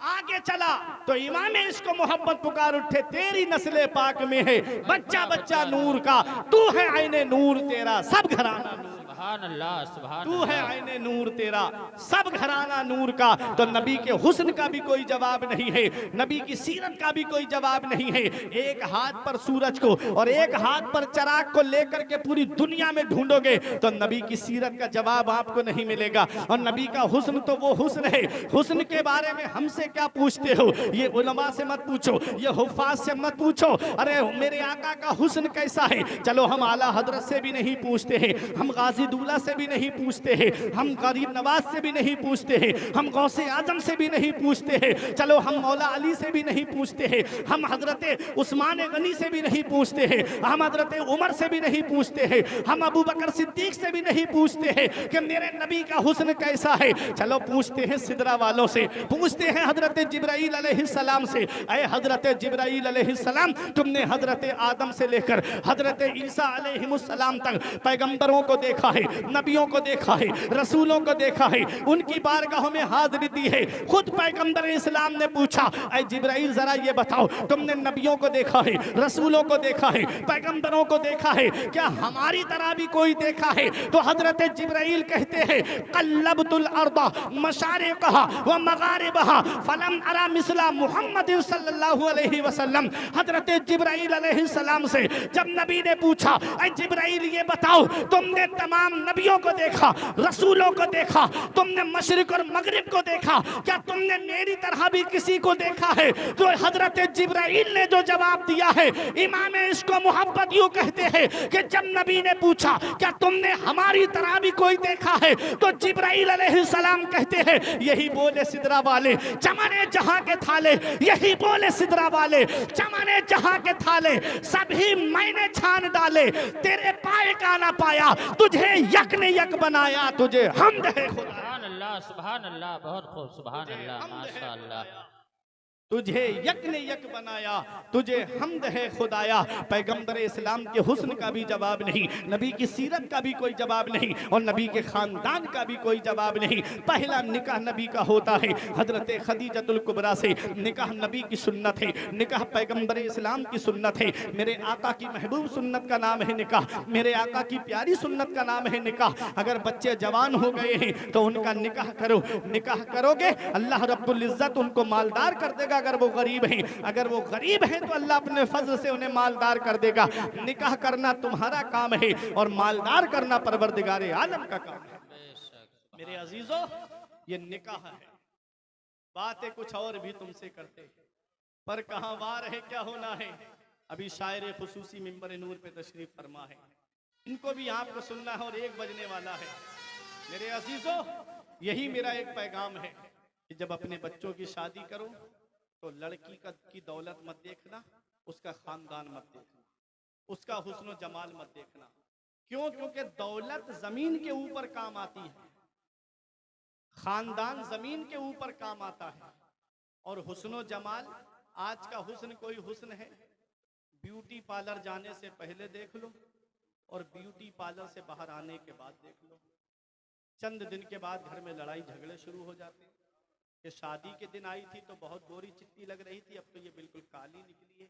आगे चला, तो इमाम इसको मोहब्बत पुकार उठे, तेरी नस्ले पाक में है बच्चा बच्चा नूर का, तू है आईने नूर तेरा सब घराना नूर, सुभान अल्लाह, सुभान तू है अल्लाह। आईने नूर तेरा सब घराना नूर का। तो नबी के हुस्न का भी कोई जवाब नहीं है, नबी की सीरत का भी कोई जवाब नहीं है। एक हाथ पर सूरज को और एक हाथ पर चराग को लेकर के पूरी दुनिया में ढूंढोगे तो नबी की सीरत का जवाब आपको नहीं मिलेगा। और नबी का हुस्न तो वो हुस्न है, हुस्न के बारे में हमसे क्या पूछते हो? ये उलमा से मत पूछो, ये हुफ्फाज से मत पूछो, अरे मेरे आका का हुस्न कैसा है। चलो हम आला हजरत से भी नहीं पूछते हैं, हम गाजी दूल्हा से भी नहीं पूछते हैं, हम गरीब नवाज से भी नहीं पूछते हैं, हम गौसे आजम से भी नहीं पूछते हैं, चलो हम मौला अली से भी नहीं पूछते हैं, हम हजरत उस्मान गनी से भी नहीं पूछते हैं, हम हजरत उमर से भी नहीं पूछते हैं, हम अबू बकर सिद्दीक से भी नहीं पूछते हैं कि मेरे नबी का हुस्न कैसा है। चलो पूछते हैं सिदरा वालों से, पूछते हैं हजरत जिब्राइल अलैहिस्सलाम से। ऐ हजरत जिब्राइल अलैहिस्सलाम, तुमने हजरत आदम से लेकर हजरत ईसा अलैहिस्सलाम तक पैगंबरों को देखा है, नबियों को देखा है, रसूलों को देखा है, उनकी बारगाहों में हाजिरी दी है। खुद पैगंबर इस्लाम ने पूछा, ऐ जिब्राइल जरा ये बताओ, तुमने नबियों को देखा है, रसूलों को देखा है, पैगंबरों को देखा है, क्या हमारी तरह भी कोई देखा है? तो हजरत जिब्राइल कहते हैं, कल्लबतुल अर्दा मशारिकहा व मगारिबहा फलम अरा मिसला मुहम्मद सल्लल्लाहु अलैहि वसल्लम। हजरत जिब्राइल अलैहिस्सलाम से जब नबी ने पूछा, ऐ जिब्राइल ये बताओ, तुमने तमाम तमाम नबियों को देखा, रसूलों को देखा, तुमने मशरिक और मगरिब को देखा, क्या तुमने मेरी तरह भी किसी को देखा है? तो हजरत जिब्राइल ने जो जवाब दिया है, इमाम इसको मोहब्बत यूं कहते हैं कि जब नबी ने पूछा क्या तुमने हमारी तरह भी कोई देखा है, तो जिब्राइल अलैहिस्सलाम कहते हैं यही बोले सिदरा वाले चमने जहां के थाले, यही बोले सिदरा वाले चमने जहां के थाले, सभी मैंने छान डाले, तेरे पाए का ना पाया, तुझे यक ने यक बनाया, तुझे हमद है खुदा। सुभान अल्लाह, सुभान अल्लाह, बहुत खूब, सुभान अल्लाह, माशाअल्लाह। तुझे यक ने यक बनाया, तुझे हमद है खुदाया। पैगंबर इस्लाम के हुस्न का भी जवाब नहीं, नबी की सीरत का भी कोई जवाब नहीं, और नबी के खानदान का भी कोई जवाब नहीं। पहला निकाह नबी का होता है हजरत खदीजतुल कुबरा से। निकाह नबी की सुन्नत है, निकाह पैगंबर इस्लाम की सुन्नत है। मेरे आका की महबूब सुन्नत का नाम है निकाह, मेरे आका की प्यारी सुन्नत का नाम है निकाह। अगर बच्चे जवान हो गए हैं तो उनका निकाह करो, निकाह करोगे अल्लाह रब्बुल इज्जत उनको मालदार कर देगा। अगर वो गरीब हैं, अगर वो गरीब हैं तो अल्लाह अपने फजल से उन्हें मालदार कर देगा। निकाह करना तुम्हारा काम है और मालदार करना परवरदिगारे आलम का काम है। मेरे अजीजों, ये निकाह है। बातें कुछ और भी तुमसे करते पर कहां वार है क्या होना है। अभी शायर खुसूसी मिंबर नूर पे तशरीफ फरमा है, इनको भी आपको सुनना है और 1 बजने वाला है। मेरे अजीजों, यही मेरा एक पैगाम है कि जब अपने बच्चों की शादी करो तो लड़की की दौलत मत देखना, उसका खानदान मत देखना, उसका हुस्न जमाल मत देखना। क्यों? क्योंकि दौलत जमीन के ऊपर काम आती है, खानदान जमीन के ऊपर काम आता है, और हुस्न जमाल, आज का हुस्न कोई हुस्न है ब्यूटी पार्लर जाने से पहले देख लो और ब्यूटी पार्लर से बाहर आने के बाद देख लो। चंद दिन के बाद घर में लड़ाई झगड़े शुरू हो जाते हैं कि शादी के दिन आई थी तो बहुत गोरी चिट्टी लग रही थी, अब तो ये बिल्कुल काली निकली है।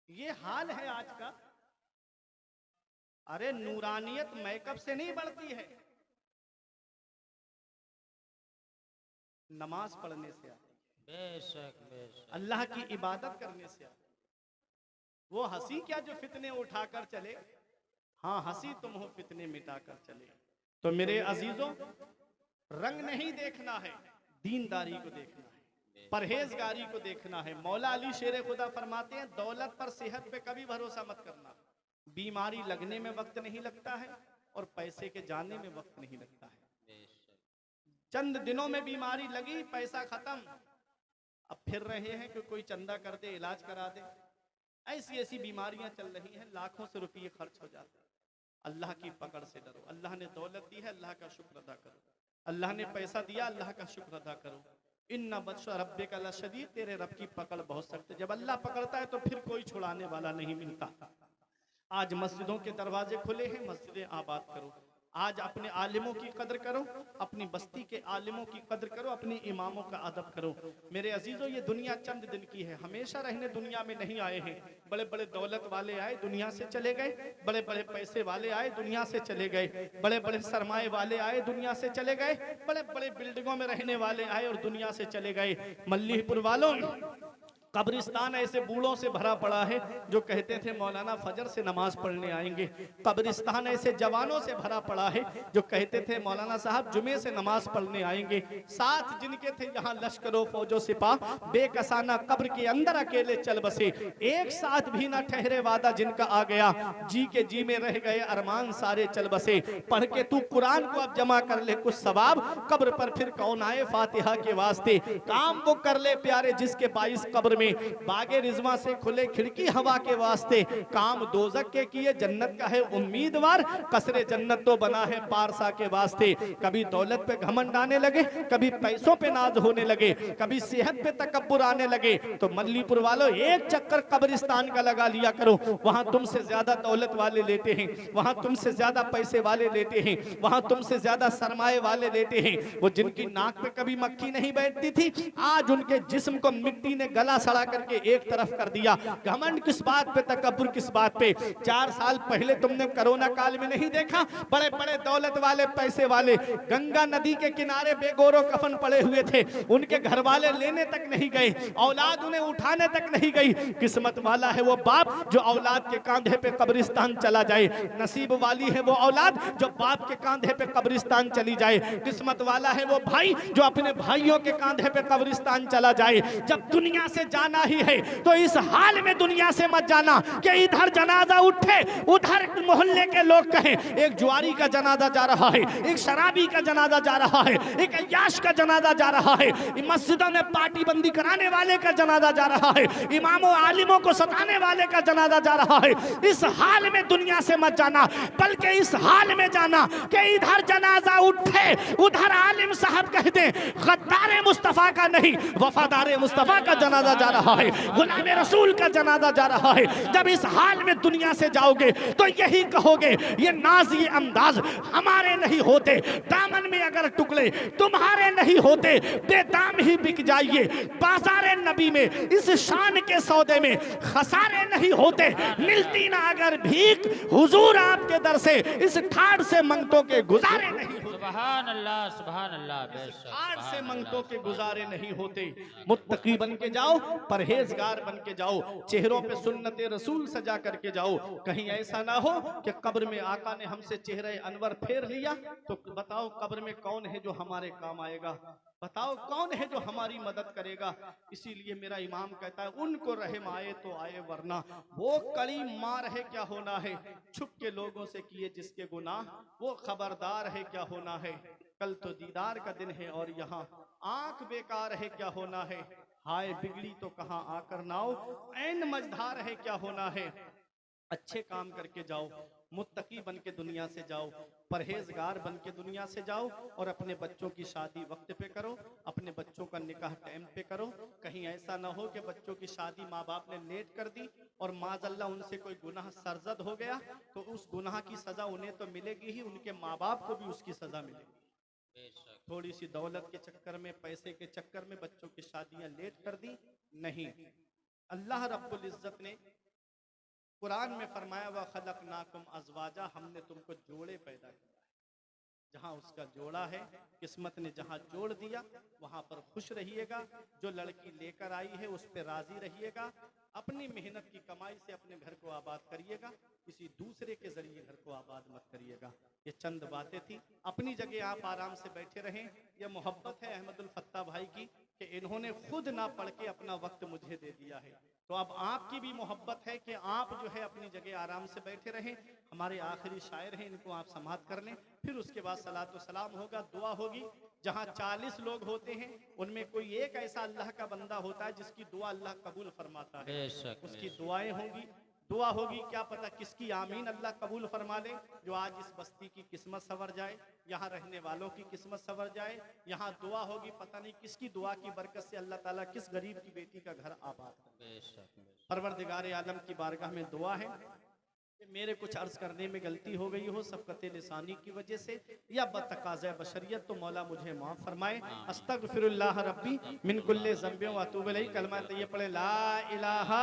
ये हाल है आज का। अरे नूरानियत मेकअप से नहीं बढ़ती है, नमाज पढ़ने से आती है, बेशक बेशक, अल्लाह की इबादत करने से आती है। वो हंसी क्या जो फितने उठाकर चले, हाँ हंसी तुम हो फितने मिटाकर चले। तो मेरे अजीजों, रंग नहीं देखना है, दीनदारी को देखना है, परहेजगारी को देखना है। मौला अली शेर खुदा फरमाते हैं दौलत पर सेहत पे कभी भरोसा मत करना। बीमारी लगने में वक्त नहीं लगता है और पैसे के जाने में वक्त नहीं लगता है। चंद दिनों में बीमारी लगी, पैसा खत्म, अब फिर रहे हैं कि कोई चंदा कर दे, इलाज करा दे। ऐसी ऐसी बीमारियां चल रही हैं, लाखों से रुपये खर्च हो जाते हैं। अल्लाह की पकड़ से डरो। अल्लाह ने दौलत दी है, अल्लाह का शुक्र अदा करो। अल्लाह ने पैसा दिया, अल्लाह का शुक्र अदा करो। इन्ना बत्शा रब्बिका लशदीद, तेरे रब की पकड़ बहुत सख्त है। जब अल्लाह पकड़ता है तो फिर कोई छुड़ाने वाला नहीं मिलता। आज मस्जिदों के दरवाजे खुले हैं, मस्जिदें आबाद करो। आज अपने आलिमों की कदर करो, अपनी बस्ती के आलिमों की कदर करो, अपनी इमामों का अदब करो। मेरे अजीजों, ये दुनिया चंद दिन की है, हमेशा रहने दुनिया में नहीं आए हैं। बड़े बड़े दौलत वाले आए, दुनिया से चले गए, बड़े बड़े पैसे वाले आए, दुनिया से चले गए, बड़े बड़े सरमाए वाले आए, दुनिया से चले गए, बड़े बड़े बिल्डिंगों में रहने वाले आए और दुनिया से चले गए। मल्लीपुर वालों, कब्रिस्तान ऐसे बूढ़ों से भरा पड़ा है जो कहते थे मौलाना फजर से नमाज पढ़ने आएंगे। कब्रिस्तान ऐसे जवानों से भरा पड़ा है जो कहते थे मौलाना साहब जुमे से नमाज पढ़ने आएंगे। साथ जिनके थे यहाँ लश्करों फौजों सिपाह, बेकसाना कब्र के अंदर अकेले चल बसे। एक साथ भी ना ठहरे वादा जिनका आ गया, जी के जी में रह गए अरमान सारे चल बसे। पढ़ के तू कुरान को अब जमा कर ले कुछ सवाब, कब्र पर फिर कौन आए फातिहा के वास्ते। काम वो कर ले प्यारे जिसके 22 कब्र में बागे रिजवा से खुले खिड़की हवा के वास्ते। काम दोजक के किए जन्नत का है उम्मीदवार, कसरे जन्नत तो बना है पारसा के वास्ते। कभी दौलत पे घमंड आने लगे, कभी पैसों पे नाज होने लगे, कभी सेहत पे तकब्बुर आने लगे। तो मल्लीपुर वालों, एक चक्कर कब्रिस्तान का लगा लिया करो। वहां तुमसे ज्यादा दौलत वाले लेते हैं, वहां तुमसे ज्यादा पैसे वाले लेते हैं, वहां तुमसे ज्यादा सरमाए वाले लेते हैं। वो जिनकी नाक पे कभी मक्खी नहीं बैठती थी, आज उनके जिस्म को मिट्टी ने गला खड़ा करके एक तरफ कर दिया। घमंड किस बात पे, तकब्बुर किस बात पे? 4 साल पहले तुमने कोरोना काल में नहीं देखा, बड़े बड़े दौलत वाले, पैसे वाले गंगा नदी के किनारे बेगोरो कफन पड़े हुए थे, उनके घर वाले लेने तक नहीं गए, औलाद उन्हें उठाने तक नहीं गई। किस्मत वाला है वो बाप जो औलाद के कांधे पे कब्रिस्तान चला जाए, नसीब वाली है वो औलाद जो बाप के कांधे पे कब्रिस्तान चली जाए, किस्मत वाला है वो भाई जो अपने भाइयों के कांधे पे कब्रिस्तान चला जाए। जब दुनिया से जाना ही है तो इस हाल में दुनिया से मत जाना कि इधर जनाजा उठे, उधर मोहल्ले के लोग कहें एक जुआरी का जनाजा जा रहा है, एक शराबी का जनाजा जा रहा है, एक अय्याश का जनाजा जा रहा है, मस्जिदों में पार्टी बंदी कराने वाले का जनाजा जा रहा है, इमामों आलिमों को सताने वाले का जनाजा जा रहा है। इस हाल में दुनिया से मत जाना, बल्कि इस हाल में जाना कि इधर जनाजा उठे, उधर आलिम साहब कह दे गद्दार मुस्तफा का नहीं, वफादार मुस्तफा का जनाजा जा रहा है, गुलाम रसूल का जनाजा जा रहा है। जब इस हाल में दुनिया से जाओगे तो यही कहोगे ये नाज, ये अंदाज हमारे नहीं होते, दामन में अगर टुकड़े तुम्हारे नहीं होते, बेदाम ही बिक जाइए। बाजारे नबी में इस शान के सौदे में खसारे नहीं होते, मिलती ना अगर भीख हुजूर आपके दर से, इस ठाड़ से मंगतों के गुजारे नहीं होते। सुभान अल्लाह, सुभान अल्लाह, बेशक ठाड़ से मंगतों के गुजारे नहीं होते। मुत्तकी बन के जाओ, परहेजगार बन के जाओ, चेहरों पे सुन्नते रसूल सजा करके जाओ। कहीं ऐसा ना हो कि कब्र में आका ने हमसे चेहरे अनवर फेर लिया तो बताओ कब्र में कौन है जो हमारे काम आएगा? बताओ कौन है जो हमारी मदद करेगा? इसीलिए मेरा इमाम कहता है उनको रहम आए तो आए, वरना वो कड़ी मार है क्या होना है, छुप के लोगों से किए जिसके गुनाह, वो खबरदार है क्या होना है। कल तो दीदार का दिन है और यहाँ आंख बेकार है क्या होना है, हाय बिगड़ी तो कहाँ आकर नाओ, ऐन मझधार है क्या होना है। अच्छे काम करके जाओ, मुत्तकी बन के दुनिया से जाओ, परहेजगार बन के दुनिया से जाओ, और अपने बच्चों की शादी वक्त पे करो, अपने बच्चों का निकाह टाइम पे करो। कहीं ऐसा ना हो कि बच्चों की शादी माँ बाप ने लेट कर दी और माज़अल्लाह उनसे कोई गुनाह सरजद हो गया तो उस गुनाह की सजा उन्हें तो मिलेगी ही, उनके माँ बाप को भी उसकी सजा मिलेगी। थोड़ी सी दौलत के चक्कर में, पैसे के चक्कर में बच्चों की शादियां लेट कर दी नहीं। अल्लाह रब्बुल इज्जत ने कुरान में फरमाया व खलकनाकुम अज़वाजा, हमने तुमको जोड़े पैदा किया। जहां उसका जोड़ा है, किस्मत ने जहां जोड़ दिया वहां पर खुश रहिएगा। जो लड़की लेकर आई है उस पर राजी रहिएगा। अपनी मेहनत की कमाई से अपने घर को आबाद करिएगा, किसी दूसरे के जरिए घर को आबाद मत करिएगा। ये चंद बातें थी, अपनी जगह आप आराम से बैठे रहें। यह मोहब्बत है अहमदुल फत्ता भाई की कि इन्होंने खुद ना पढ़ के अपना वक्त मुझे दे दिया है, तो अब आपकी भी मोहब्बत है कि आप जो है अपनी जगह आराम से बैठे रहें। हमारे आखिरी शायर हैं, इनको आप समाअत कर लें, फिर उसके बाद सलातो सलाम होगा, दुआ होगी। जहां 40 लोग होते हैं उनमें कोई एक ऐसा अल्लाह का बंदा होता है जिसकी दुआ अल्लाह कबूल फरमाता है, उसकी दुआएं होंगी, दुआ होगी। क्या पता किसकी आमीन अल्लाह कबूल फरमा ले। जो आज इस बस्ती की किस्मत संवर जाए, यहाँ रहने वालों की किस्मत संवर जाए, यहाँ दुआ होगी, पता नहीं किसकी दुआ की बरकत से अल्लाह ताला किस गरीब की बेटी का घर आबाद करे। परवरदिगार आलम की बारगाह में दुआ है कि मेरे कुछ अर्ज करने में गलती हो गई हो सबकते लिसानी की वजह से या बतकाज़ा बशरियत, तो मौला मुझे माफ़ फरमाए। अस्तगफिरुल्लाह रब्बी मिन कुल्ले ज़ंबि व अतूबु इलैहि। कलमा तैयब पढ़े ला इलाहा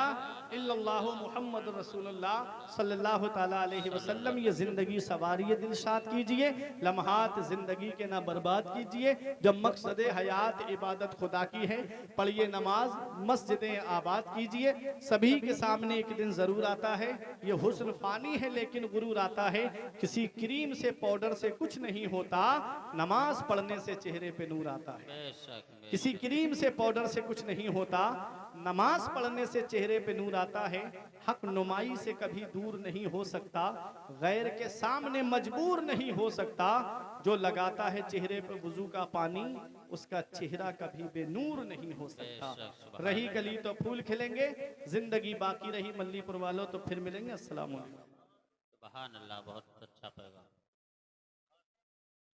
इल्लल्लाहु मुहम्मदुर रसूलुल्लाह सल्लल्लाहु ताला अलैहि वसल्लम। ये ज़िंदगी सवारी दिलशाद कीजिए, लम्हात ज़िंदगी के ना बर्बाद कीजिए। जब मकसद हयात इबादत खुदा की है, पढ़िए नमाज, मस्जिदें आबाद कीजिए। सभी के सामने एक दिन ज़रूर आता है, ये हुस्न पानी है लेकिन गुरूर आता है। किसी क्रीम से पाउडर से कुछ नहीं होता, नमाज पढ़ने से चेहरे पे नूर आता है। किसी क्रीम से पाउडर से कुछ नहीं होता, नमाज पढ़ने से चेहरे पे नूर आता है। हक नुमाई से कभी दूर नहीं हो सकता, गैर के सामने मजबूर नहीं हो सकता। जो लगाता है चेहरे पे वुजू का पानी, उसका चेहरा कभी बेनूर नहीं हो सकता। रही कली तो फूल खिलेंगे, जिंदगी बाकी रही मल्लीपुर वालों तो फिर मिलेंगे। अस्सलाम वालेकुम। सुभान अल्लाह, बहुत अच्छा पैगाम।